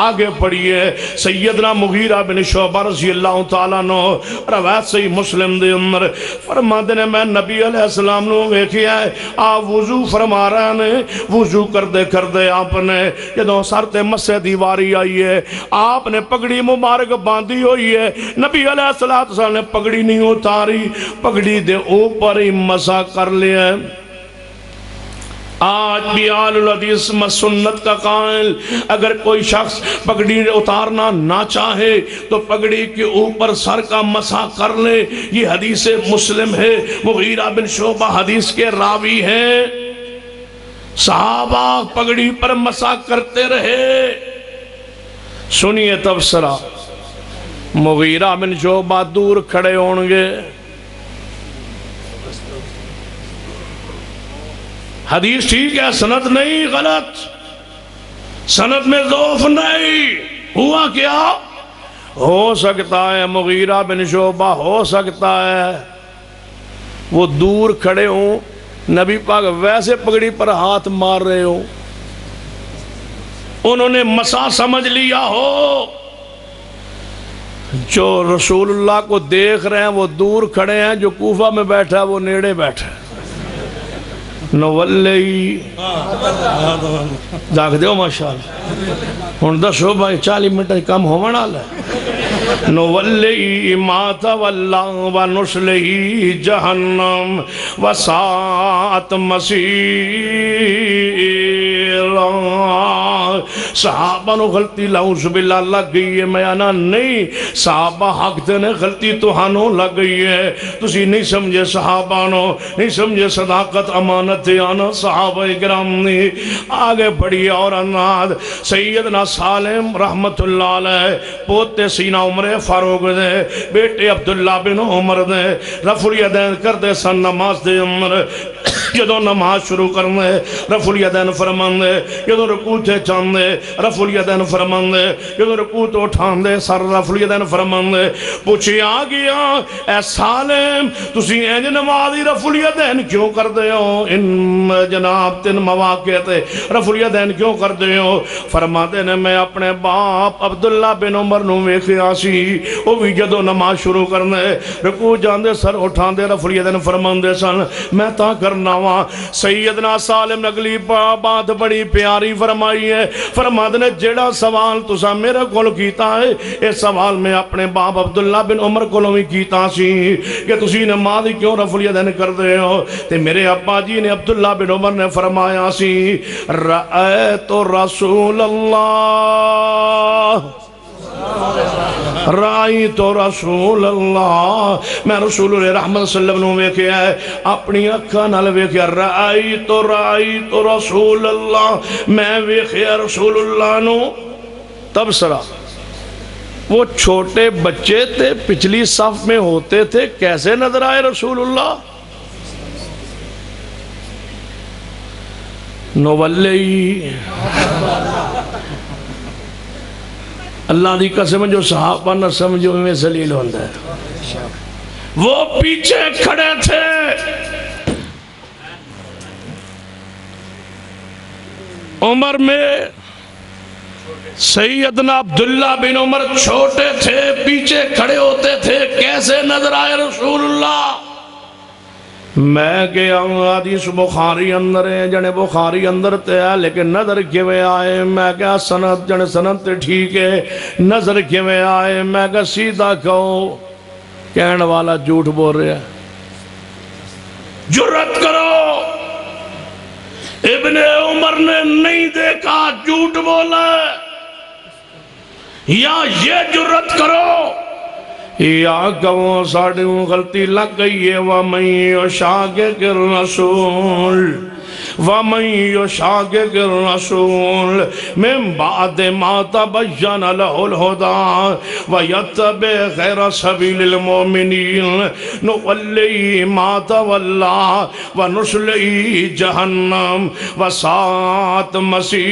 آگے پڑھیے سیدنا مغیرہ بن شعبہ رضی اللہ تعالیٰ عنہ روایت صحیح مسلم دے اندر فرماتے نے میں نبی علیہ السلام نو ویکھیا ہے آپ وضو فرما رہے ہیں وضو کردے کردے آپ نے جدوں سر تے مسے دی واری آئی ہے آپ نے پگڑی مبارک باندھی ہوئی ہے نبی علیہ السلام نے پگڑی نہیں اتاری پگڑی دے اوپر ہی مسا کر لیا ہے آج بھی آل الحدیث سنت کا قائل اگر کوئی شخص پگڑی اتارنا نہ چاہے تو پگڑی کے اوپر سر کا مسح کر لے یہ حدیث مسلم ہے مغیرہ بن شعبہ حدیث کے راوی ہیں صحابہ پگڑی پر مسح کرتے رہے سنیے تبصرہ مغیرہ بن شعبہ دور کھڑے ہونگے حدیث ٹھیک ہے سند نہیں غلط سند میں ضعف نہیں ہوا کیا ہو سکتا ہے مغیرہ بن شعبہ ہو سکتا ہے وہ دور کھڑے ہوں نبی پاک ویسے پگڑی پر ہاتھ مار رہے ہوں انہوں نے مسا سمجھ لیا ہو جو رسول اللہ کو دیکھ رہے ہیں وہ دور کھڑے ہیں جو کوفہ میں بیٹھا ہے وہ نیڑے بیٹھا ہے نولی جاگ دیو ماشاءاللہ ہن دسو بھائی 40 منٹ کم ہونا والا ہے نولی ما تولا ونصلہ جہنم وساعت مصیر صحابہ نو غلطی لاؤز باللہ لگ گئی ہے میں آنا نہیں صحابہ حق دینے غلطی تو ہانو لگ گئی ہے تسی نہیں سمجھے صحابہ نو نہیں سمجھے صداقت امانت آنا صحابہ اکرام نے آگے بڑھی اور اناد سیدنا سالم رحمت اللہ علیہ پوتے سینہ عمر فاروق دے بیٹے عبداللہ بن عمر دے رفع الیدین کر دے سن نماز دے عمر جدو نماز شروع کرنے رفع الیدین فرمان دے جدو رکوع تے چاند دے رفع الیدین فرمان دے جدو رکوع تو اٹھان دے سر رفع الیدین فرمان دے پوچھے آگیا اے سالم تسی اینج نمازی رفع الیدین کیوں کر دے ہو ان جناب تن مواقع تے رفع الیدین کیوں کر دے ہو فرماتے نے میں اپنے باپ عبداللہ بن عمر نو ویکھیا سی وہ بھی جدو نماز شروع کرنے رکوع جاندے سر اٹھان دے رفع الیدین فرمان دے سن میں تا کرنا ہوا سیدنا سالم نگلی بات بڑی پیاری فرمائی ہے فرماتے نے جیڑا سوال تسا میرے کول کیتا ہے اس سوال میں اپنے باپ عبداللہ بن عمر کولوں بھی کیتا سی کہ تسی نماز کیوں رفع الیدین کر دے ہو تے میرے ابا جی نے عبداللہ بن عمر نے فرمایا سی رأیت رسول اللہ رأیت رسول اللہ میں رسول اللہ رحمت صلی اللہ علیہ وسلم ویکھیا ہے اپنی اکھاں نال ویکھیا رأیت رسول اللہ میں ویکھیا رسول اللہ نو تبصرہ وہ چھوٹے بچے تھے پچھلی صف میں ہوتے تھے کیسے نظر آئے رسول اللہ نولی اللہ دی قسم جو صحابہ نہ سمجھو میں ذلیل ہوندہ ہے وہ پیچھے کھڑے تھے عمر میں سیدنا عبداللہ بن عمر چھوٹے تھے پیچھے کھڑے ہوتے تھے کیسے نظر آئے رسول اللہ میں کہ حدیث بخاری اندر ہے جنے بخاری اندر تے ہے لیکن نظر کیویں آئے میں کہ سند جنے سند تے ٹھیک ہے نظر کیویں آئے میں کہ سیدھا کہو کہنے والا جھوٹ بول رہا ہے جرات کرو ابن عمر نے نہیں دیکھا جھوٹ بولا یا یہ جرات کرو یا کہوں ساڑھوں غلطی لگ گئی ہے وَمَن يُشَاقِقِ الرَّسُولِ وَمَن يُشَاقِقِ الرَّسُولِ مِن بَعْدِ مَا تَبَيَّنَ لَهُ الْهُدَىٰ وَيَتَّبِعْ غَيْرَ سَبِيلِ الْمُؤْمِنِينَ نُوَلِّهِ مَا تَوَلَّىٰ وَنُصْلِهِ جَهَنَّمَ وَسَاءَتْ مَصِيرًا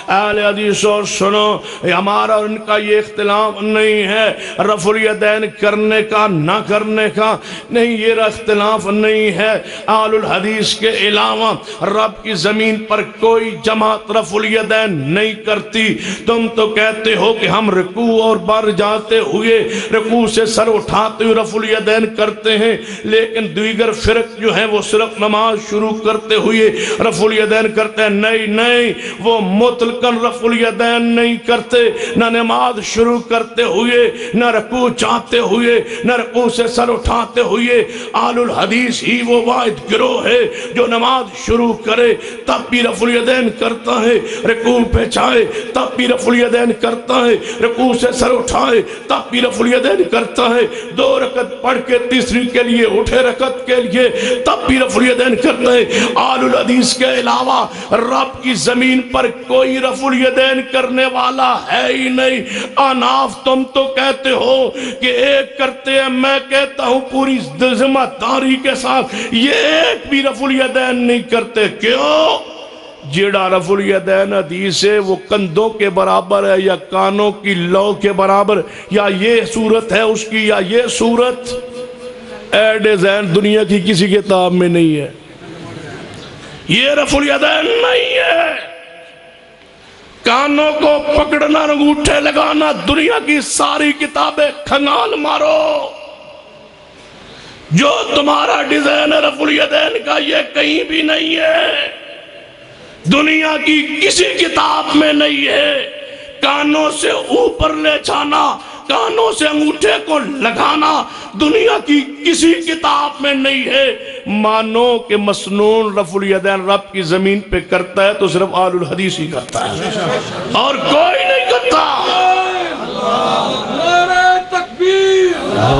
اہل حدیث اور سنو، ہمارا اور ان کا یہ اختلاف نہیں ہے رفع الیدین کرنے کا نہ کرنے کا، نہیں یہ اختلاف نہیں ہے۔ اہل الحدیث کے علاوہ رب کی زمین پر کوئی جماعت رفع الیدین نہیں کرتی۔ تم تو کہتے ہو کہ ہم رکوع اور بر جاتے ہوئے رکوع سے سر اٹھاتے ہوئے رفع الیدین کرتے ہیں، لیکن دیگر فرق جو ہیں وہ صرف نماز شروع کرتے ہوئے رفع الیدین کرتے ہیں۔ نہیں، وہ مطلقاً رفع الیدین نہیں کرتے، نہ نماز شروع کرتے ہوئے، نہ رکوع چاہتے ہوئے، نہ رکوع سے سر اٹھاتے ہوئے۔ اہل الحدیث ہی وہ واحد گروہ ہے جو نماز شروع کرے تب بھی رفع الیدین کرتا ہے، رکوع پہ جائے تب بھی رفع الیدین کرتا ہے، رکوع سے سر اٹھائے تب بھی رفع الیدین کرتا ہے، 2 رکعت پڑھ کے تیسری کے لیے اٹھے رکعت کے لیے تب بھی رفع الیدین کرتا ہے۔ اہل الحدیث کے علاوہ رب کی زمین پر کوئی رفع الیدین کرنے والا ہے ہی نہیں۔ اناف تم تو کہتے ہو کہ ایک کرتے ہیں، میں کہتا ہوں پوری ذمہ داری کے ساتھ یہ ایک بھی رفع الیدین نہیں کرتے۔ کیوں؟ جیڑا رفع الیدین حدیث ہے وہ کندھوں کے برابر ہے یا کانوں کی لو کے برابر، یا یہ صورت ہے اس کی یا یہ صورت، اے ڈیزائن دنیا کی کسی کتاب میں نہیں ہے، یہ رفع الیدین نہیں ہے۔ کانوں کو پکڑنا، انگوٹھے لگانا، دنیا کی ساری کتابیں کھنگال مارو، جو تمہارا ڈیزائن ہے رفع الیدین کا یہ کہیں بھی نہیں ہے، دنیا کی کسی کتاب میں نہیں ہے۔ کانوں سے اوپر لے جانا، کانوں سے انگوٹھے کو لگانا دنیا کی کسی کتاب میں نہیں ہے۔ مانو کہ مسنون رفع الیدین رب کی زمین پہ کرتا ہے تو صرف اہل الحدیث ہی کرتا ہے اور کوئی نہیں کرتا۔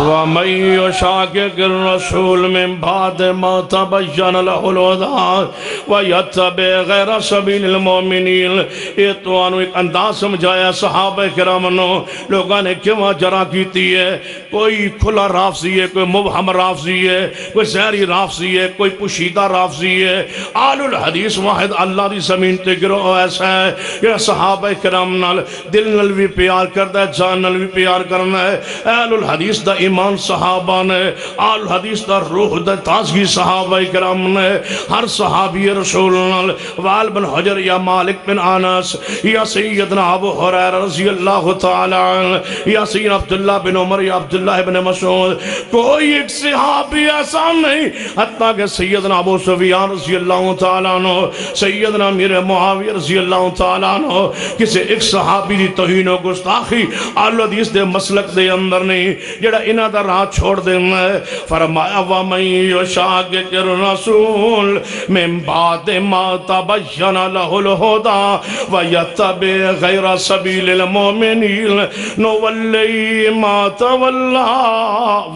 وَمَن يُشَاقِقِ الرَّسُولَ مِن بَعْدِ مَا تَبَيَّنَ لَهُ الْهُدَىٰ وَيَتَّبِعْ غَيْرَ سَبِيلِ الْمُؤْمِنِينَ۔ یہ تو انہوں ایک انداز سمجھایا صحابہ کرام نے، لوگوں نے کیوں جرا کیتی ہے، کوئی کھلا رافضی ہے، کوئی مبہم رافضی ہے، کوئی زہری رافضی ہے، کوئی پوشیدہ رافضی ہے۔ اہل الحدیث واحد اللہ دی زمین تے گروہ ایسا ہے کہ صحابہ کرام نال دل نال بھی پیار کرتا ہے، جان نال بھی پیار کرنا ہے۔ اہل الحدیث دا ایمان صحابہ نے، اہل الحدیث دا روح دا تازگی صحابہ کرام نے، ہر صحابی رسول نال، وائل بن حجر یا مالک بن انس یا سیدنا ابو ہریرہ رضی اللہ تعالی عنہ یا سیدنا عبداللہ بن عمر یا عبداللہ بن مسعود، کوئی ایک صحابی ایسا نہیں، حتیٰ کہ سیدنا ابو سفیان رضی اللہ تعالی عنہ، سیدنا امیر معاویہ رضی اللہ تعالی عنہ، کسی ایک صحابی دی توہین و گستاخی اہل حدیث دے مسلک دے اندر نہیں، جڑا انہاں دا راہ چھوڑ دینا ہے۔ فرمایا وَمَن يُشَاقِقِ الرَّسُولَ مِن بَعْدِ مَا تَبَيَّنَ لَهُ الْهُدَىٰ وَيَتَّبِعْ غَيْرَ سَبِيلِ الْمُؤْمِنِينَ نُوَلِّهِ مَا تَوَلَّىٰ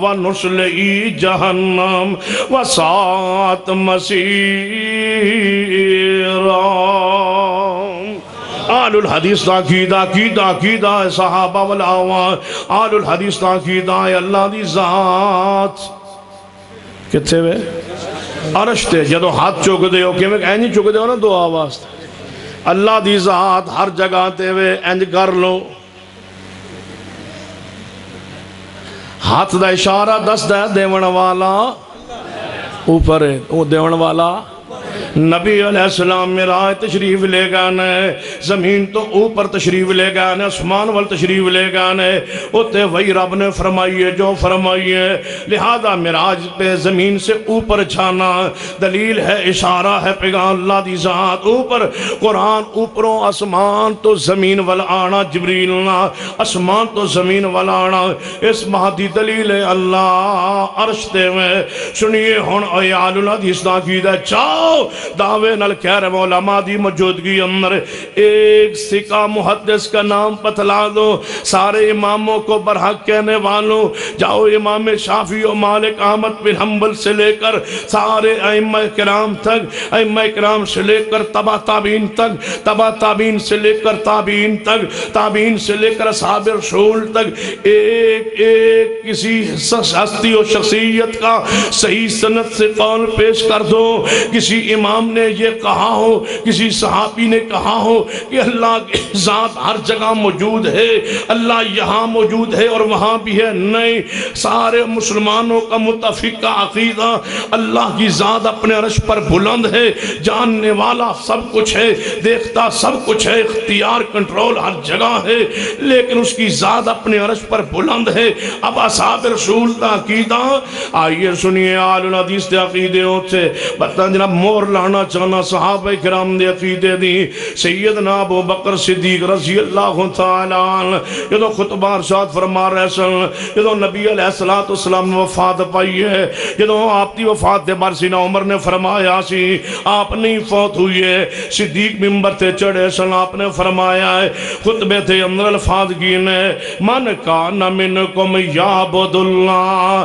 وَنُصْلِهِ جَهَنَّمَ وَسَاءَتْ مَصِيرًا۔ آل الحدیث دا عقیدہ ہے صحابہ والعوام، آل الحدیث دا عقیدہ ہے اللہ دی ذات کتھے وے عرش تے جدو ہاتھ چک دے ہو کہ میں اینجی چک دے ہو نا دو آواز اللہ دی ذات ہر جگہ تے وے اینج کر لو، ہاتھ دا اشارہ دس دے دیون والا اوپر ہے، وہ دیون والا نبی علیہ السلام میرا تشریف لے گانے، زمین تو اوپر تشریف لے گانے، اسمان وال تشریف لے گانے، اتے وہی رب نے فرمائیے جو فرمائیے، لہذا معراج پہ زمین سے اوپر جانا دلیل ہے، اشارہ ہے پیغام اللہ دی ذات اوپر، قرآن اوپروں اسمان تو زمین وال آنا، جبریل نا اسمان تو زمین وال آنا، اس مہدی دلیل ہے اللہ عرش دے میں۔ سنیے ہون اے آل الحدیث دا عقیدہ چاہو دعوے نال کہہ رہے علماء دی موجودگی اندر ایک سکہ محدث کا نام بتلا دو، سارے اماموں کو برحق کہنے والوں، جاؤ امام شافعی و مالک احمد بن حنبل سے لے کر سارے ائمہ کرام تک، ائمہ کرام سے لے کر تبع تابعین تک، تبع تابعین سے لے کر تابعین تک، تابعین سے لے کر اصحاب رسول تک، ایک ایک کسی ہستی و شخصیت کا صحیح سند سے قول پیش کر دو، کسی امام امام نے یہ کہا ہو، کسی صحابی نے کہا ہو کہ اللہ کی ذات ہر جگہ موجود ہے، اللہ یہاں موجود ہے اور وہاں بھی ہے، نہیں، سارے مسلمانوں کا متفقہ عقیدہ اللہ کی ذات اپنے عرش پر بلند ہے، جاننے والا سب کچھ ہے، دیکھتا سب کچھ ہے، اختیار کنٹرول ہر جگہ ہے، لیکن اس کی ذات اپنے عرش پر بلند ہے۔ اب اصحاب رسول کا عقیدہ آئیے سنیے، آل الحدیث دے عقیدے ہوتے بتا جناب مور لانا چاہنا صحابہ کرام دے عقیدے دی۔ سیدنا ابو بکر صدیق رضی اللہ تعالیٰ عنہ یہ خطبہ ارشاد فرما رہے سن، یہ نبی علیہ السلام نے وفات پائی ہے، یہ آپ دی وفات دے بار سینہ عمر نے فرمایا سی آپ نہیں فوت ہوئی ہے، صدیق ممبر تے چڑھے سن، آپ نے فرمایا ہے خطبے تے اندر الفاظ گینے، من کان منکم یعبد اللہ،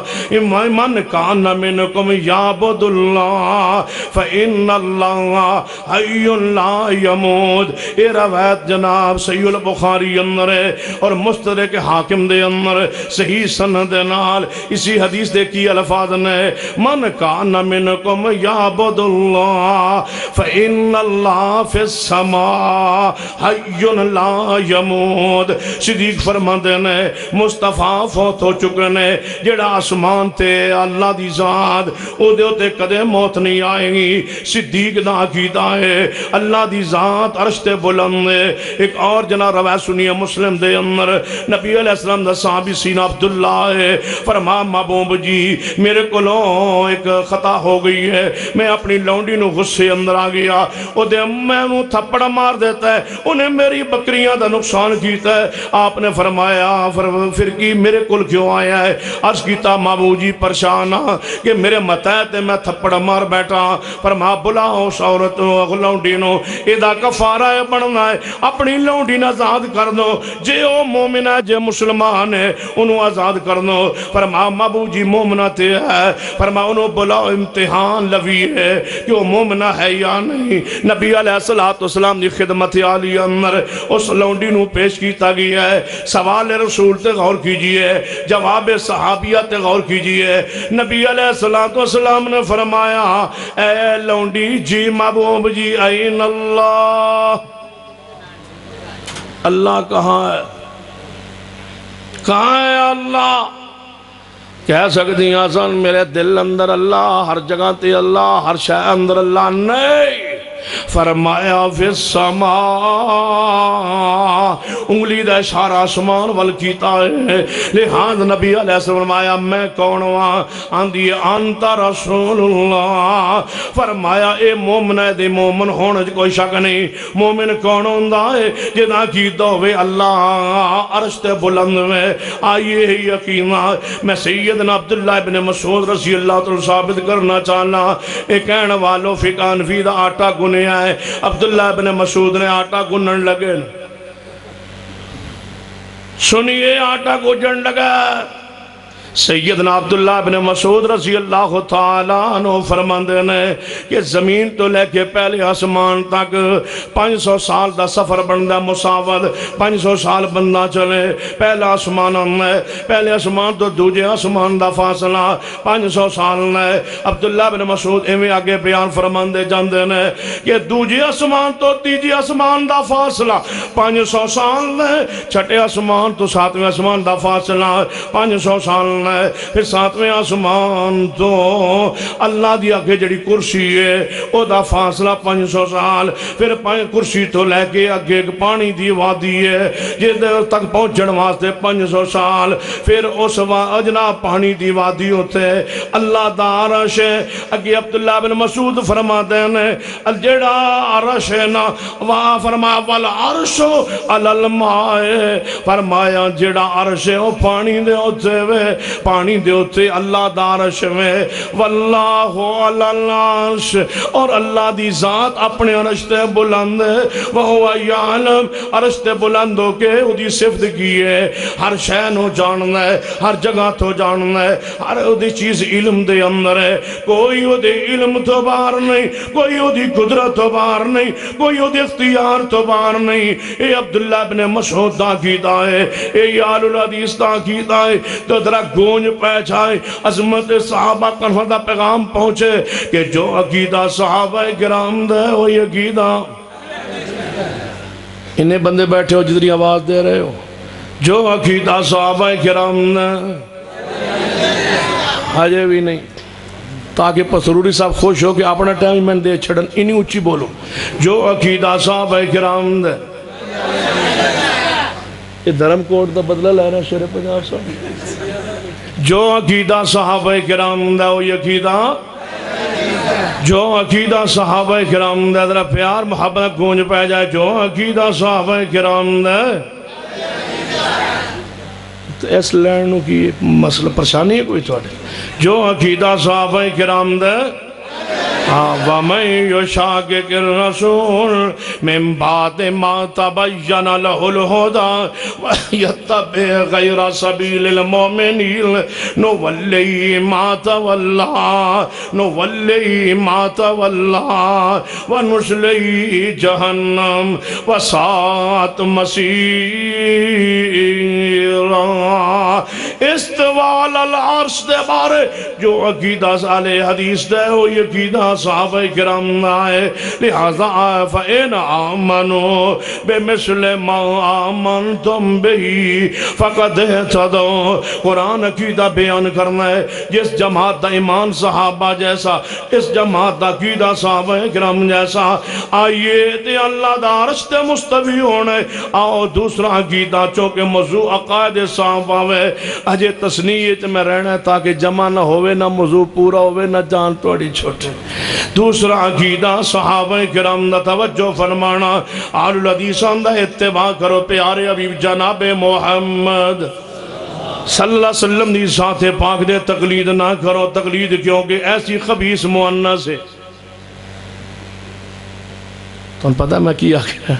من کان منکم یعبد اللہ فإن اللہ حی لا یموت۔ یہ روایت جناب صحیح البخاری اندر ہے اور مستدرک حاکم دے اندر صحیح سند نال اسی حدیث دے کی الفاظ نے، من کان منکم یعبد اللہ فإن اللہ فی السماء حی لا یموت۔ صدیق فرماندے نے مصطفیٰ فوت ہو چکے نے، جڑا آسمان تے اللہ دی ذات او دے ہوتے کدے موت نہیں آئے گی۔ صدیق دا عقیدہ ہے اللہ دی ذات عرش تے بلند ہے۔ ایک اور جنا روایت سنیے مسلم دے اندر، نبی علیہ السلام دا صحابی سینہ عبداللہ ہے، فرما محبوب جی میرے کولوں ایک خطا ہو گئی ہے، میں اپنی لونڈی نو غصے اندر آ گیا، او دے میں نو تھپڑ مار دیتا ہے، انہیں میری بکریاں دا نقصان کیتا ہے۔ آپ نے فرمایا پھر کی میرے کل کیوں آیا ہے؟ عرض کیتا محبوب جی پریشان کہ میرے متحد میں تھپڑ مار بیٹھا، فرما بلاؤ اس عورت لونڈی نو، ایدہ کفارہ بننا ہے، اپنی لونڈی نو آزاد کر دو، جے او مومنہ جے مسلمان ہے انہوں آزاد کر دو۔ فرما محبوب جی مومنہ تے ہے، فرما انہوں بلاؤ امتحان لوی ہے کہ وہ مومنہ ہے یا نہیں۔ نبی علیہ السلام دی خدمت عالی اندر اس لونڈی نو پیش کیتا گیا ہے۔ سوال رسول تے غور کیجئے، جواب صحابیہ تے غور کیجئے۔ نبی علیہ السلام نے فرمایا اے لونڈی جی محبوب جی این اللہ، اللہ کہاں ہے؟ کہاں ہے اللہ؟ کہہ سکتی ہیں آسان میرے دل اندر اللہ، ہر جگہ تے اللہ، ہر شے اندر اللہ، نہیں، فرمایا فی السماء، انگلی دا اشارہ آسمان وال کیتا ہے۔ لہذا نبی علیہ السلام فرمایا میں کون ہوں؟ آندھی انت رسول اللہ۔ فرمایا اے مومن ہے، دے مومن ہونے کوئی شک نہیں۔ مومن کون ہوندہ ہے؟ جنا کی دوے اللہ عرش تے بلند میں۔ آئیے ہی یقینہ میں سیدنا عبداللہ ابن مسعود رضی اللہ تعالیٰ ثابت کرنا چاہنا، ایک کہنے والو فکان فیدہ آٹا گنے آئے، عبداللہ ابن مسعود نے آٹا گنن لگے، سنیے آٹا گنن لگا۔ سیدنا عبداللہ بن مسعود رضی اللہ تعالیٰ عنہ فرماندے نے کہ زمین تو لے کے پہلے آسمان تک 500 سال دا سفر بندہ مساوت، 500 سال بندہ چلے، پہلا آسمان ہے، پہلے آسمان تو دوجے آسمان دا فاصلہ 500 سال ہے۔ عبداللہ بن مسعود ایویں آگے بیان فرماندے جاندے نے کہ دوجے آسمان تو تیجے آسمان دا فاصلہ 500 سال ہے، چھٹے آسمان تو ساتویں آسمان دا فاصلہ 500 سال ہے، پھر ساتویں آسمان تو اللہ دی آگے جڑی کرسی ہے او دا فاصلہ 500 سال، پھر کرسی تو لے کے آگے ایک پانی دی وادی ہے جس تک پہنچن واسطے 500 سال، پھر اس جناب پانی دی وادی ہوتے اللہ دا عرش ہے۔ اگے عبداللہ بن مسعود فرماتے ہیں جڑا عرش ہے نا وہاں فرمایا والعرش علی الماء، فرمایا جڑا عرش ہے وہ پانی دے ہوتے ہوئے، پانی دے ہوتے اللہ دا عرش میں، واللہ علی العرش، اور اللہ دی ذات اپنے عرش تے بلند ہے، وہو یعلم، عرش تے بلند ہو کے وہ دی صفت کی ہے، ہر شین ہو جاننا ہے، ہر جگہ تو جاننا ہے، ہر وہ دی چیز علم دے اندر ہے، کوئی وہ دی علم تو باہر نہیں، کوئی وہ دی قدرت تو باہر نہیں، کوئی وہ دی اختیار تو باہر نہیں۔ اے عبداللہ بن مسعود دا کیتا ہے، اے یال الحدیث دا کیتا ہے، تو درہ گونج پہنچائے، عظمت صحابہ کنفرد پیغام پہنچے کہ جو عقیدہ صحابہ کرام دے وہی عقیدہ انہیں بندے بیٹھے ہو جتنی آواز دے رہے ہو، جو عقیدہ صحابہ کرام نے آجے بھی نہیں، تاکہ پسروری صاحب خوش ہو کہ اپنا ٹائم میں دے چھڑن انہی اچھی بولو، جو عقیدہ صحابہ کرام دے۔ یہ دھرم کوٹ دا بدلہ لے رہا ہے شیر پنجاب صاحب، جو عقیدہ صحابہ کرام دے وہ عقیدہ، جو عقیدہ صحابہ کرام دے، ذرا پیار محبت گونج پہ جائے، جو عقیدہ صحابہ کرام دے۔ تو اس لینوں کی مسئلہ پریشانی ہے کوئی تھوڑے، جو عقیدہ صحابہ کرام دے۔ وَمَن يُشَاقِقِ الرَّسُولَ مِن بَعْدِ مَا تَبَيَّنَ لَهُ الْهُدَىٰ وَيَتَّبِعْ غَيْرَ سَبِيلِ الْمُؤْمِنِينَ نُوَلِّهِ مَا تَوَلَّىٰ وَنُصْلِهِ جَهَنَّمَ وَسَاءَتْ مَصِيرًا۔ استواء علی العرش دے بارے جو عقیدہ اہل حدیث دے وہ عقیدہ صحابہ کرام آئے، لہذا فَإِنْ آمَنُوا بِمِثْلِ مَا آمَنْتُمْ بِهِ فَقَدْ اهْتَدَوْا۔ قرآن عقیدہ بیان کرنا ہے، جس جماعت دا ایمان صحابہ جیسا، اس جماعت دا عقیدہ صحابہ کرام جیسا، آئیے تے اللہ دا عرش تے مستوی ہونے، آؤ دوسرا عقیدہ چونکہ موضوع عقائد صحابہ ہے، اجے تسنیت میں رہنا ہے تاکہ جمع نہ ہوئے، نہ موضوع پورا ہوئے، نہ جان توڑی چھوٹے۔ دوسرا عقیدہ صحابہ کرام دا توجہ فرمانا، آل الحدیثان دا اتباع کرو، پیارے حبیب جناب محمد صلی اللہ علیہ وسلم دی ذات پاک دے تقلید نہ کرو۔ تقلید کیونکہ ایسی خبیث مؤنث ہے، تو پتہ میں کیا کیا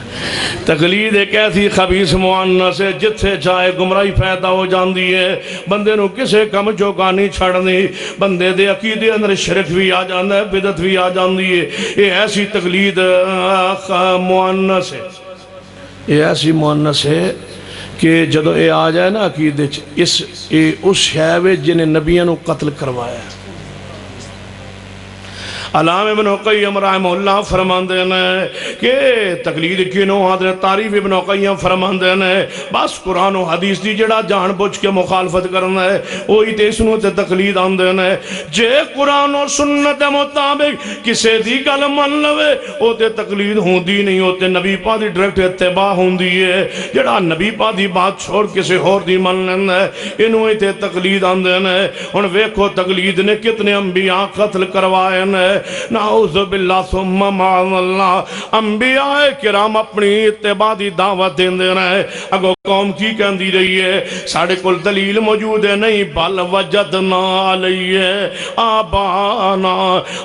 تقلید ایک ایسی خبیث مؤنث ہے جتھے چاہے گمراہی پیدا ہو جاندی ہے، بندے نو کسے کم چوکا نہیں چھڑنی، بندے دے عقیدے اندر شرک بھی آ جاندہ ہے، بدعت بھی آ جاندی ہے۔ یہ ایسی تقلید مؤنث ہے، یہ ایسی مؤنث ہے کہ جدو یہ آ جائے نا عقیدے اس شیوے جنہیں نبیوں نو قتل کروایا ہے۔ علامہ ابن قیم رحمہ اللہ فرماندے ہیں کہ تقلید کینوں حضرت تعریف ابن قیم فرماندے ہیں بس قرآن و حدیث دی جڑا جان بوجھ کے مخالفت کرنا ہے وہی تے سنو تے تقلید آندے ہیں۔ جے قرآن و سنت مطابق کسے دی گل من لوے او تے تقلید ہوندی نہیں، ہوتے نبی پاک دی ڈائریکٹ اتباع ہوندی ہے۔ جڑا نبی پاک دی بات چھوڑ کسے اور دی من لینا ہے انہوں تے تقلید آندے ہیں۔ ہن ویکھو تقلید نے کتنے انبیاء قتل کروائے ہیں، نعوذ باللہ ثم معاذ اللہ۔ انبیاء کرام اپنی اتباع دی دعوت دیندے رہے، اگو قوم کی کہندی رہی ہے ساڑھے کل دلیل موجود ہے نہیں، بل وجدنا علیہ آبانا،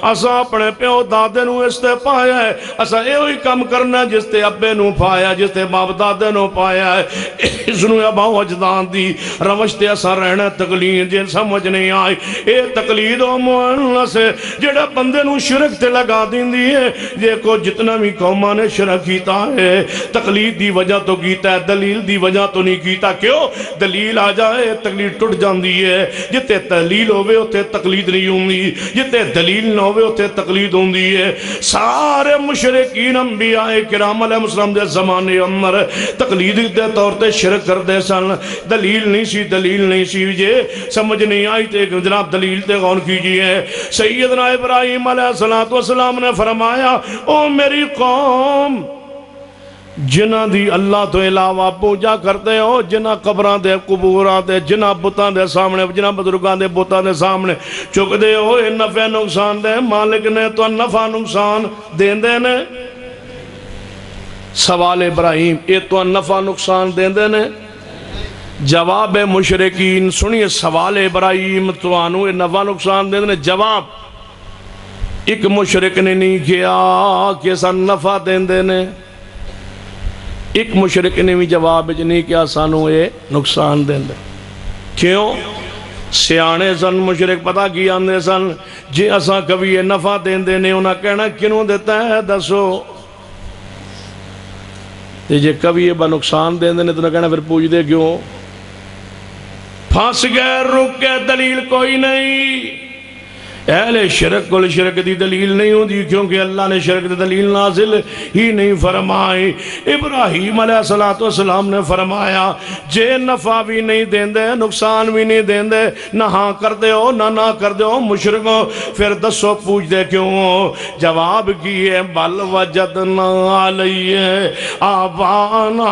اسا اپنے پیو دادے نو اس تے پایا ہے، اسا ایوئی کم کرنا جس تے ابے نو پایا، جس تے باپ دادے نو پایا ہے۔ اس نو ابا اجداد دی روش تے اسا رہنا تقلید جن سمجھ نہیں آئی۔ اے تقلید و مؤنث ہے جڑا بندے نو شرک تے لگا دین دی ہے۔ دیکھو جتنا بھی قوماں نے شرک کیتا ہے تقلید دی وجہ تو کیتا ہے، دلیل دی وجہ تو نہیں کیتا۔ کیوں؟ دلیل آ جائے تقلید ٹوٹ جاندی ہے، جتے دلیل ہوئے ہوتے تقلید نہیں ہوندی، جتے دلیل نہ ہوئے ہوتے تقلید ہوندی ہے۔ سارے مشرکین انبیاء کرام علیہ السلام دے زمانے اندر تقلید دے طور تے شرک کر دے سن، دلیل نہیں سی، دلیل نہیں سی، یہ سمجھ نہیں آئی تے جناب دلیل تے غور کیجئے۔ سیدنا ابراہیم علیہ السلام نے فرمایا او میری قوم جنہ دی اللہ تو علاوہ پوجا کرتے ہو، جنہ قبران دے قبوران دے، جنہ بتان دے سامنے، جنہ بزرگان دے بتان دے سامنے چک دے ہو، یہ نفع نقصان دے، مالک نے تو نفع نقصان دین دے نے۔ سوال ابراہیم یہ تو نفع نقصان دین دے نے؟ جواب مشرکین سنیے سوال ابراہیم تو آنو یہ نفع نقصان دین دے؟ جواب ایک مشرک نے نہیں کیا کہ سن نفع دین دے نے، ایک مشرک نے بھی جواب نہیں کیا سانو یہ نقصان دین دے۔ کیوں؟ سیانے سن مشرک پتہ کی آندے سن جی اساں کبھی یہ نفع دین دے نے انہاں کہنا کنوں دیتا ہے دسو، جی کبھی یہ با نقصان دین دے نے تو انہاں کہنا پھر پوچھ دے کیوں؟ پھنس گئے، رک کے، دلیل کوئی نہیں۔ اہل شرک کو شرک دی دلیل نہیں ہوتی، کیونکہ اللہ نے شرک دی دلیل نازل ہی نہیں فرمائی۔ ابراہیم علیہ السلام نے فرمایا جے نفع بھی نہیں دین دے، نقصان بھی نہیں دین دے، نہ ہاں کر دے ہو نہ کر دے ہو، مشرک ہو۔ پھر دسو پوچھ دے کیوں؟ جواب کیے بل وجدنا علیہ آبانا۔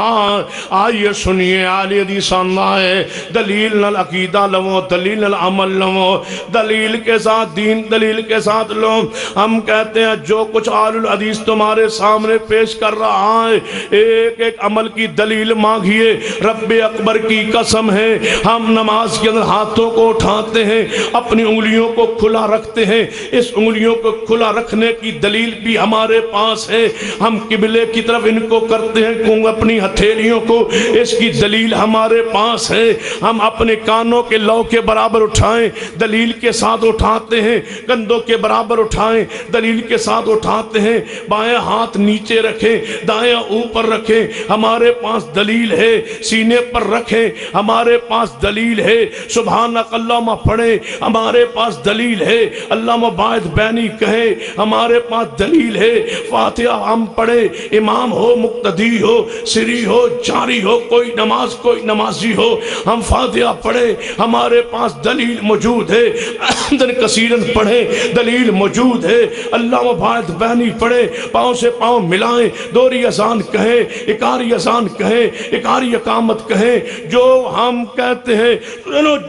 آئیے سنیے، آلی حدیثان آئے، دلیل نال عقیدہ لو، دلیل نال عمل لو، دلیل کے ساتھ دین، دلیل کے ساتھ لو۔ ہم کہتے ہیں جو کچھ آل الحدیث تمہارے سامنے پیش کر رہا ہے، ایک ایک عمل کی دلیل مانگیے۔ رب اکبر کی قسم ہے، ہم نماز کے اندر ہاتھوں کو اٹھاتے ہیں، اپنی انگلیوں کو کھلا رکھتے ہیں، اس انگلیوں کو کھلا رکھنے کی دلیل بھی ہمارے پاس ہے۔ ہم قبلے کی طرف ان کو کرتے ہیں، اپنی ہتھیلیوں کو، اس کی دلیل ہمارے پاس ہے۔ ہم اپنے کانوں کے لو کے برابر اٹھائیں، دلیل کے ساتھ اٹھاتے ہیں، کندھوں کے برابر اٹھائیں، دلیل کے ساتھ اٹھاتے ہیں۔ بائیں ہاتھ نیچے رکھیں، دائیں اوپر رکھیں، ہمارے پاس دلیل ہے۔ سینے پر رکھیں، ہمارے پاس دلیل ہے۔ سبحانک اللہم پڑھیں، ہمارے پاس دلیل ہے۔ اللہم باعث بینی کہیں، ہمارے پاس دلیل ہے۔ فاتحہ ہم پڑھیں، امام ہو، مقتدی ہو، سری ہو، جاری ہو، کوئی نماز کوئی نمازی ہو، ہم فاتحہ پڑھیں، ہمارے پاس دلیل موجود ہے۔ احمدن کثیرن پڑھیں، دلیل موجود ہے۔ اللہ مبارک بہنی پڑھیں، پاؤں سے پاؤں ملائیں، دوہری اذان کہیں، اکاری اذان کہیں، اکاری اقامت کہیں۔ جو ہم کہتے ہیں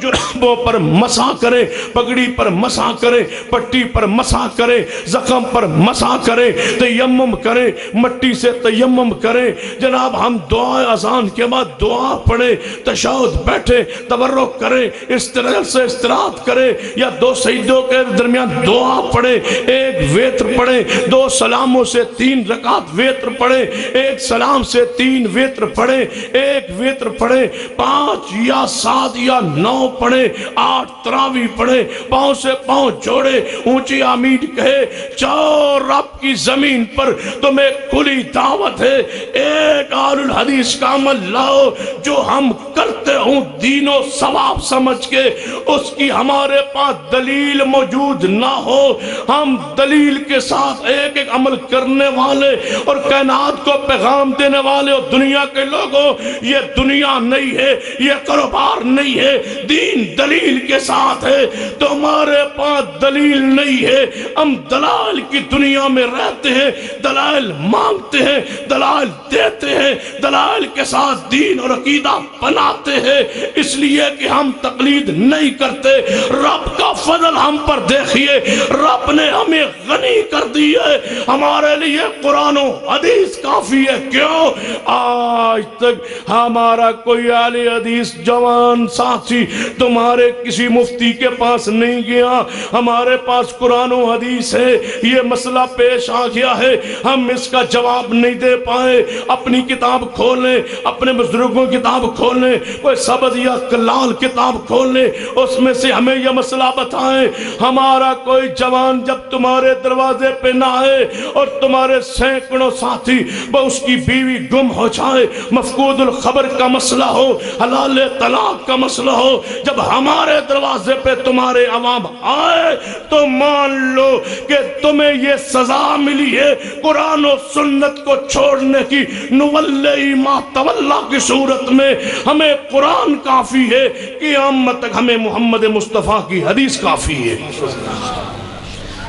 جرحوں پر مسح کریں، پگڑی پر مسح کریں، پٹی پر مسح کریں، زخم پر مسح کریں، تیمم کریں، مٹی سے تیمم کریں۔ جناب ہم دعا اذان کے بعد دعا پڑھیں، تشہد بیٹھیں، تبرک کریں، استراحت سے استراحت کریں، یا دو سجدوں کے درمیان دعا پڑھیں، ایک ویتر پڑھیں، دو سلاموں سے 3 رکعت ویتر پڑھیں، ایک سلام سے 3 ویتر پڑھیں، ایک ویتر پڑھیں، 5 یا 7 یا 9 پڑھیں، 8 تراویح پڑھیں، پاؤں سے پاؤں جوڑے، اونچی آمین کہے۔ چاہو رب کی زمین پر تمہیں کھلی دعوت ہے، ایک آل الحدیث کا عمل لاؤ جو ہم کرتے ہوں دین و ثواب سمجھ کے، اس کی ہمارے پاس دلیل موجود نہ ہو، ہم دلیل کے ساتھ ایک ایک عمل کرنے والے اور کائنات کو پیغام دینے والے اور دنیا کے لوگوں، یہ دنیا نہیں ہے، یہ کاروبار نہیں ہے، دین دلیل کے ساتھ ہے۔ تمہارے پاس دلیل نہیں ہے، ہم دلائل کی دنیا میں رہتے ہیں، دلائل مانگتے ہیں، دلائل دیتے ہیں، دلائل کے ساتھ دین اور عقیدہ بناتے ہیں، اس لیے کہ ہم تقلید نہیں کرتے۔ رب کا فضل ہم پر دیکھیے، رب نے ہمیں غنی کر دی ہے، ہمارے لیے قرآن و حدیث کافی ہے۔ کیوں؟ آج تک ہمارا کوئی اہل حدیث جوان ساتھی تمہارے کسی مفتی کے پاس نہیں گیا، ہمارے پاس قرآن و حدیث ہے، یہ مسئلہ پیش آ گیا ہے، ہم اس کا جواب نہیں دے پائے۔ اپنی کتاب کھولیں، اپنے بزرگوں کی کتاب کھولیں، کوئی سبز یا کلال کتاب کھولیں، اس میں سے ہمیں یہ مسئلہ بتائیں۔ ہمارا کوئی جوان جب تمہارے دروازے پہ نہ آئے اور تمہارے سینکڑوں ساتھی اس کی بیوی گم ہو جائے، مفقود الخبر کا مسئلہ ہو، حلال طلاق کا مسئلہ ہو، جب ہمارے دروازے پہ تمہارے عوام آئے تو مان لو کہ تمہیں یہ سزا ملی ہے قرآن و سنت کو چھوڑنے کی۔ نولی ما تولا کی صورت میں ہمیں قرآن کافی ہے، قیامت تک ہمیں محمد مصطفیٰ کی حدیث کافی ہے۔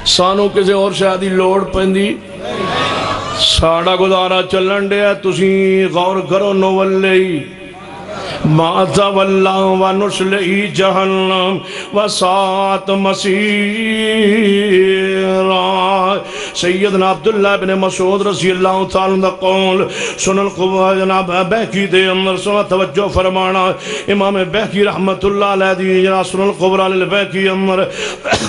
سانو کسی اور شاید لوڑ پہندی، ساڑا گزارا چلن دیا، تسی غور کرو نولی ما تولا ونسلئی جہنم وساعت مسیرا۔ سیدنا عبداللہ بن مسعود رضی اللہ تعالیٰ عنہ قول سنن القبرى جناب بہقی دے اندر سنن توجہ فرمانا، امام بہقی رحمت اللہ علیہ دی جناب سنن القبرى للبہقی اندر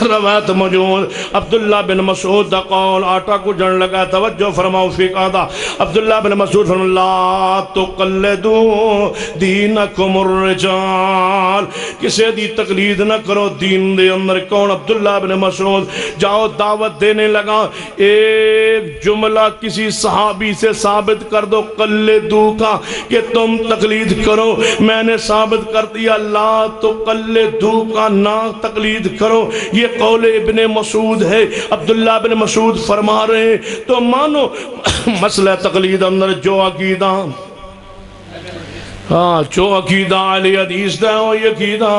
روایت موجود عبداللہ بن مسعود دا قول آٹا کو جن لگا توجہ فرماؤ فقہ دا عبداللہ بن مسعود فرماؤ لا تقلدو دینکم الرجال کسے دی تقلید نہ کرو دین دے اندر کون عبداللہ بن مسعود جاؤ دعوت دینے لگا ایک جملہ کسی صحابی سے ثابت کر دو قلدو کا کہ تم تقلید کرو میں نے ثابت کر دیا لا تقلدو کا نہ تقلید کرو یہ قول ابن مسعود ہے عبداللہ بن مسعود فرما رہے ہیں تو مانو مسئلہ تقلید اندر جو عقیدہ جو عقیدہ علی حدیث دا ہو یہ عقیدہ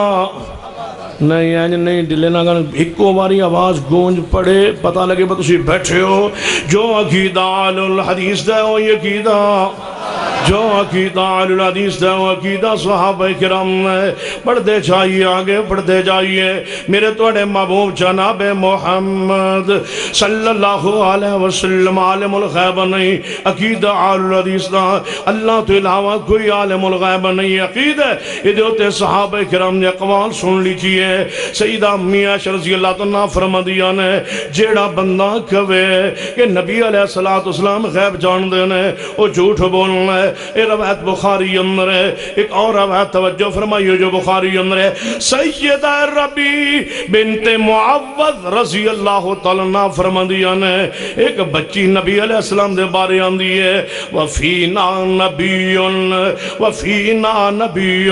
نہیں ڈلے نہ گانا ایکو باری آواز گونج پڑے پتہ لگے بس اسی بیٹھے ہو جو عقیدہ علی الحدیث دا ہو یہ عقیدہ جو عقیدہ علی الحدیث دا ہو عقیدہ صحابہ کرام ہے بڑھتے جائیے آگے بڑھتے جائیے میرے توڑے محبوب جناب محمد صلی اللہ علیہ وسلم عالم الغیب نہیں عقیدہ علی الحدیث دا اللہ تو علاوہ کوئی عالم الغیب نہیں عقیدہ یہ ہوتے صحابہ کرام نے اقوال سن لیجئے سیدہ امی عائشہ رضی اللہ تعالیٰ فرما دیا نے جیڑا بندہ کہوے کہ نبی علیہ السلام غیب جان دینے وہ جھوٹ بولنا ہے یہ روایت بخاری اندر ہے ایک اور روایت توجہ فرمائیو جو بخاری اندر ہے سیدہ ربی بنت معوذ رضی اللہ تعالیٰ فرما دیا نے ایک بچی نبی علیہ السلام دے بارے آندی ہے وفینا نبی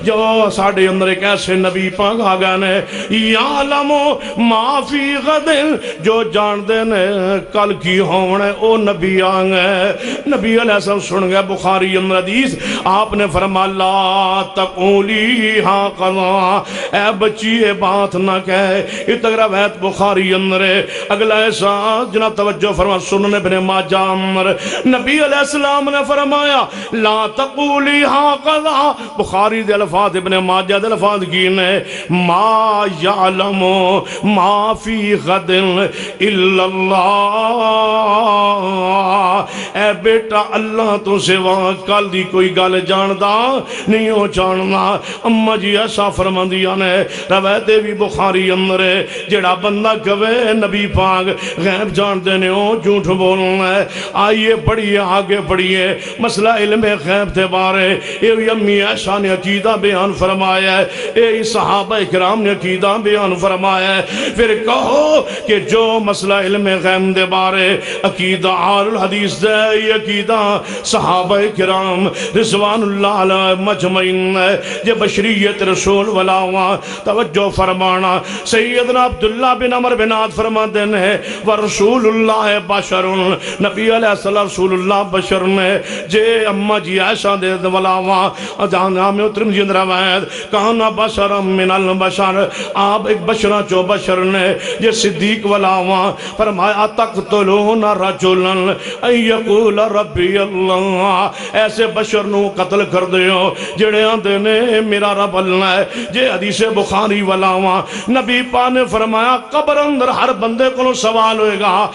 جو ساڑھے اندر ایک ایسے نبی پاک آگا نے یعلمو ما فی غدن جو جان دینے کل کی ہونے او نبی آنگے نبی علیہ السلام سن گئے بخاری اندر حدیث آپ نے فرما لا تقولی ہاں قضا اے بچی یہ بات نہ کہے یہ تک روایت بخاری اندر ہے اگلا ایسا جنا توجہ فرما سنن ابن ماجہ اندر نبی علیہ السلام نے فرمایا لا تقولی ہاں قضا بخاری دے الفاظ ابن ماجہ دے الفاظ کی نے ما یعلم ما فی غد الا اللہ اے بیٹا اللہ تو سوا کل دی کوئی گل جاندا نہیں ہو جاننا اما جی ایسا فرماندیاں نے روایت بھی بخاری اندر ہے جڑا بندہ کہے نبی پاک غیب جان دینے ہو جھوٹ بولنا ہے آئیے پڑھیے آگے پڑھیے مسئلہ علم غیب تھے بارے یہ امی عائشہ نے عقیدہ بیان فرمایا ہے یہ صحابہ کرام نے عقیدہ بیان فرمایا ہے پھر کہو کہ جو مسئلہ علم غیب دے بارے عقیدہ عال الحدیث دے یہ عقیدہ صحابہ کرام رضوان اللہ علیہ مجمعین ہے یہ بشریت رسول ولاوہ توجہ فرمانا سیدنا عبداللہ بن عمر بن عاد فرما دینے ورسول اللہ بشر نبی علیہ السلام رسول اللہ بشر نے جے اما جی عائشہ دے ولاوہ جانا میں اترم جن روایت کہانا بشر من البشر آپ ایک بشرہ جو بشر نے یہ صدیق ولاوہ فرمایا تقتلون رجلا ان یقول ربی اللہ ایسے بشر نو قتل کر دیو جڑے آندے نے میرا رب اللہ ہے جے حدیث بخاری ولاوہ نبی پاک نے فرمایا قبر اندر ہر بندے کو سوال ہوئے گا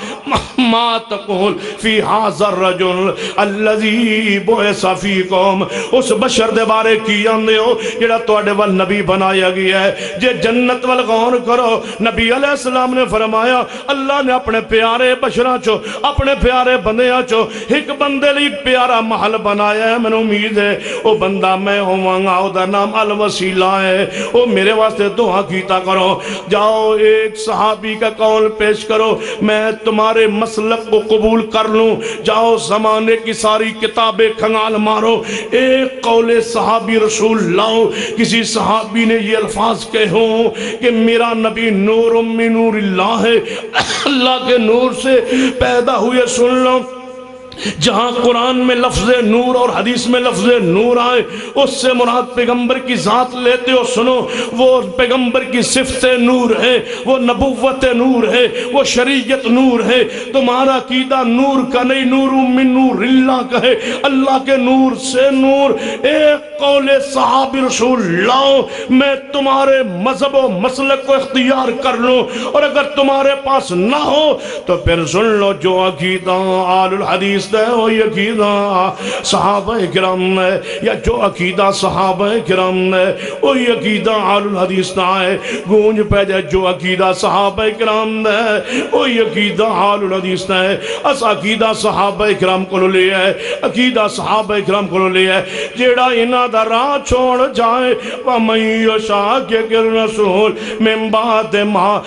ما تقول فی حاضر رجل الذی بعث فیکم اس بشر دے بارے کی آندے ہو جڑا توڑے وال نبی بنایا گیا ہے جے جنت وال غور کرو نبی علیہ السلام نے فرمایا اللہ نے اپنے پیارے بشرہ چو اپنے پیارے بندیاں چو ایک بندے لی پیارا محل بنایا ہے میں نے امید ہے وہ بندہ میں ہوں گا او دا نام الوسیلہ ہے وہ میرے واسطے دعا کیتا کرو جاؤ ایک صحابی کا قول پیش کرو میں تمہارے مسلک کو قبول کر لوں جاؤ زمانے کی ساری کتابیں کھنگال مارو ایک قول صحابی رسول لاؤ کسی صحابی نے یہ الفاظ کہو کہ میرا نبی نور من نور اللہ ہے اللہ کے نور سے پیدا ہوئے سن لو جہاں قرآن میں لفظ نور اور حدیث میں لفظ نور آئے اس سے مراد پیغمبر کی ذات لیتے ہو سنو وہ پیغمبر کی صفت نور ہے وہ نبوت نور ہے وہ شریعت نور ہے تمہارا عقیدہ نور کا نہیں نور من نور اللہ کا ہے اللہ کے نور سے نور ایک قول صحابی رسول لاؤ، میں تمہارے مذہب و مسلک کو اختیار کر لوں، اور اگر تمہارے پاس نہ ہو تو پھر سن لو جو عقیدہ آل الحدیث ہے وہی عقیدہ صحابہ کرام ہے، یا جو عقیدہ صحابہ کرام ہے وہی عقیدہ آل الحدیث ہے۔ گونج پہ جائے جو عقیدہ صحابہ کرام ہے وہی عقیدہ آل الحدیث ہے۔ اس عقیدہ صحابہ کرام کو لے ہے، عقیدہ صحابہ کرام کو لے ہے، جیڑا انہاں دا راہ چھوڑ جائے وَمَن يُشَاقِقِ الرَّسُولَ مِن بَعْدِ مَا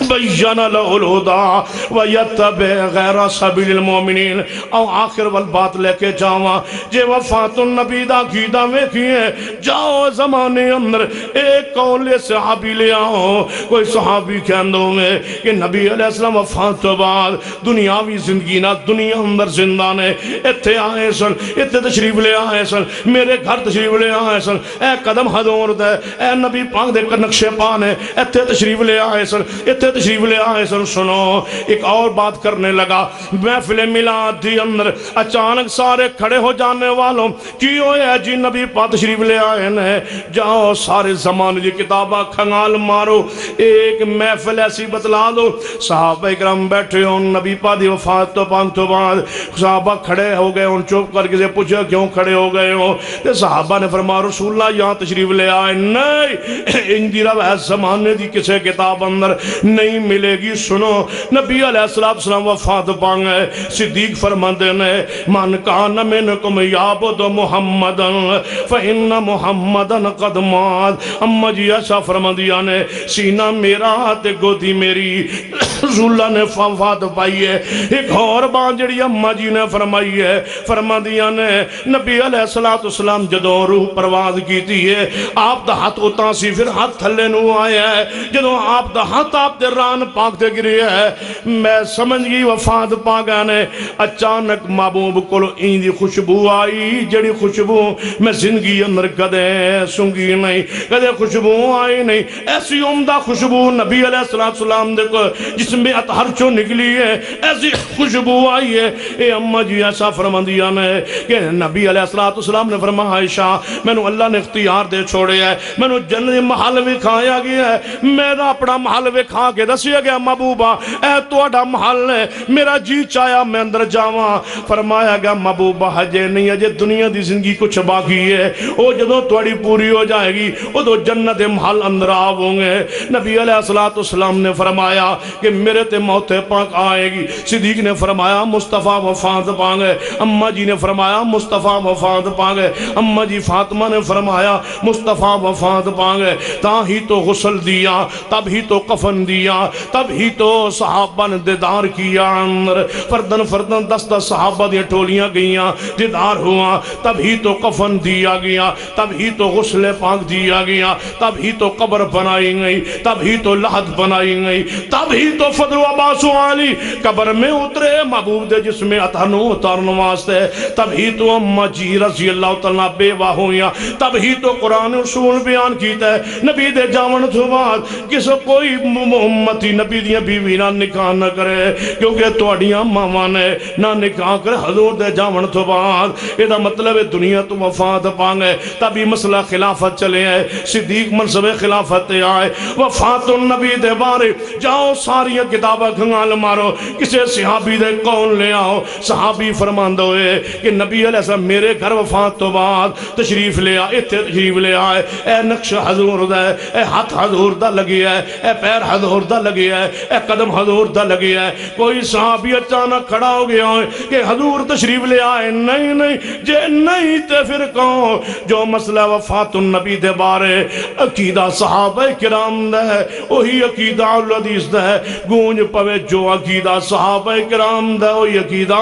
بَيَّنَ لَهُ الْهُدَىٰ وَيَتَّبِعْ غَيْرَ سَبِيلِ الْمُؤْمِنِينَ۔ او آخر والبات لے کے جاواں جے وفات النبی دا عقیدہ ویکھی ہے، جاؤ زمانے اندر ایک قول صحابی لے آؤ، کوئی صحابی کہندوں میں کہ نبی علیہ السلام وفات تو بعد دنیاوی زندگی نہ دنیا اندر زندہ نے اتھے آئے سن، اتھے تشریف لے آئے سن، میرے گھر تشریف لے آئے سن، اے قدم حضور دے، اے نبی پاک دے نقشے پانے اتھے تشریف لے آئے سن، اتھے تشریف لے آئے سن۔ سنو ایک اور بات کرنے لگا، محفل میلاد دی اندر اچانک سارے کھڑے ہو جانے والوں کی ہوئے جی نبی پاک تشریف لے آئے نے، جاؤ سارے زمانے دی کتابہ کھنگال مارو، ایک محفل ایسی بتلا دو۔ صحابہ اکرام بیٹھے ہوں، نبی پاک دی وفات تو پاک تو بعد صحابہ کھڑے ہو گئے ہوں، چوپ کر کے پوچھا کیوں کھڑے ہو گئے ہوں؟ تے صحابہ نے فرمایا رسول اللہ یہاں تشریف لے آئے، نہیں ان دی روح زمانے دی کسے کتاب اندر نہیں ملے گی۔ سنو نبی علیہ السلام وفات پا گئے، صدیق فرماندے نے من کان منکم یعبد محمدا فإن محمدا قد مات۔ اما جی ایسا فرماندیا نے سینہ میرا تے گودی میری رسول اللہ نے وفات پائی ہے۔ ایک اور بات جڑی اما جی نے فرمائی ہے، فرماندیا نے نبی علیہ السلام جدوں روح پرواز کیتی ہے آپ دا ہاتھ اتاں سی، پھر ہاتھ تھلے نو آیا ہے، جدوں آپ دا ہاتھ آپ دے ران پاک دے گری ہے، میں سمجھ گئی وفات پا گئے نے۔ اچانک محبوب کولو این دی خوشبو آئی جڑی خوشبو میں زندگی اندر کدے سنگی نہیں، کدے خوشبو آئی نہیں، ایسی عمدہ خوشبو نبی علیہ السلام دے کو جس میں اطہر چو نکلی ہے، ایسی خوشبو آئی ہے۔ اے اماں جی ایسا فرماندیا نے کہ نبی علیہ السلام نے فرمایا عائشہ میں نو اللہ نے اختیار دے چھوڑے ہے، میں نو جنت محل وکھایا گیا ہے، میرا اپنا محل وکھا کے دسیا گیا محبوبہ اے تواڈا محل ہے، میرا جی چاہیا میں اندر جاواں۔ فرمایا گیا محبوبہ ہجے نہیں، ہجے دنیا دی زندگی کچھ باقی ہے، او جدوں تواڈی پوری ہو جائے گی ادو جنت محل اندر آؤں گے۔ نبی علیہ السلام نے فرمایا کہ میرے تے موت پاک آئے گی۔ صدیق نے فرمایا مصطفیٰ وفات پا گئے، اماں جی نے فرمایا مصطفیٰ وفات پا گئے، اماں جی فاطمہ نے فرمایا مصطفیٰ وفات پا گئے۔ تا ہی تو غسل دیا، تب ہی تو کفن دیا، تب ہی تو صحابہ نے دیدار کیا، اندر فردن فردن دس دس صحابہ دیا ٹولیاں گئیاں، دیدار ہوا، تب ہی تو کفن دیا گیا، تب ہی تو غسل پاک دیا گیا، تب ہی تو قبر بنائی گئی، تب ہی تو لحد بنائی گئی، تب ہی تو فضل و عباس و علی قبر میں اترے محبوب دے جس میں اتھنو اتارن واسطے، تب ہی تو اماں جی رضی اللہ تعالیٰ بیوہ ہویا، تب ہی تو قرآن رسول بیان کیتا ہے نبی دے جاون تو بعد کس کوئی امتی نبی دیاں بیوی نہ نکاح نہ کرے، کیونکہ تواڈیاں ماواں نے نہ نکاح کرے حضور دے جاون تو بعد۔ یہ دا مطلب ہے دنیا تو وفات پا گئے، تبھی مسئلہ خلافت چلے آئے، صدیق منصب خلافت آئے، وفات النبی دے بارے جاؤ ساری کتابہ کھنگال مارو، کسے صحابی دے کون لے آؤ، صحابی فرماندہ ہوئے کہ نبی علیہ السلام میرے گھر وفات تو بعد تشریف لے آئے، تشریف لے آئے، اے نقش حضور دا ہے، اے ہاتھ حضور دا لگی ہے، اے پیر حضور دا لگی ہے، اے قدم حضور دا لگی ہے۔ کوئی صحابی اچانک کھڑا ہو گیا ہے کہ حضور تشریف لے آئے، نہیں نہیں جے نہیں تے پھر کہو جو مسئلہ وفات النبی دے بارے عقیدہ صحابہ کرام دا ہے وہی عقیدہ الحدیث دا ہے، گونج پوے جو عقیدہ صحابہ کرام دا وہی عقیدہ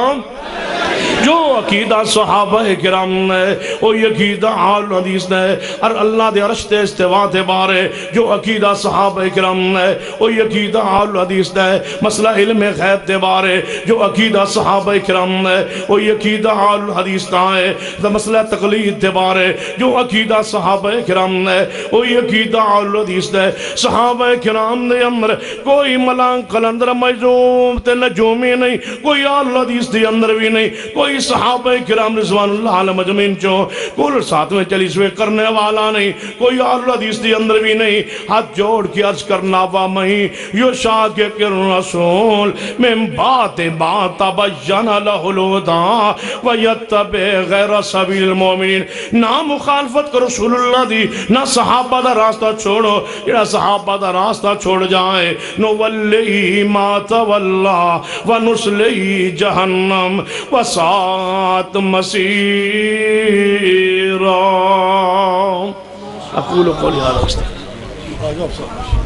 جو عقیدہ صحابہ کرام ہے وہی عقیدہ آل حدیث ہے، اور اللہ دے عرش تے استوا دے بارے جو عقیدہ صحابہ کرام ہے وہی عقیدہ آل حدیث ہے، مسئلہ علم غیب دے بارے جو عقیدہ صحابہ کرام ہے وہی عقیدہ آل حدیث ہے، مسئلہ تقلید دے بارے جو عقیدہ صحابہ کرام ہے وہی عقیدہ آل حدیث ہے۔ صحابہ کرام دے اندر کوئی ملان قلندر مجزوم تے نجومی نہیں، کوئی آل حدیث دے اندر بھی نہیں، کوئی کوئی صحابہ کرام رضوان اللہ علیہ مجمعین چو کوئی ساتھ میں چلی سوے کرنے والا نہیں، کوئی آل حدیث دی اندر بھی نہیں، ہاتھ جوڑ کے عرض کرنا وا مہی یو شاکر رسول من بات تبین لہ الہدی ویتبع غیر سبیل المؤمنین، نہ مخالفت کرو رسول اللہ دی، نہ صحابہ دا راستہ چھوڑو، یہ صحابہ دا راستہ چھوڑ جائے نولی ما تولا ونسلی جہنم وساعت مسیرا۔ اقول قولی ھذا استغفر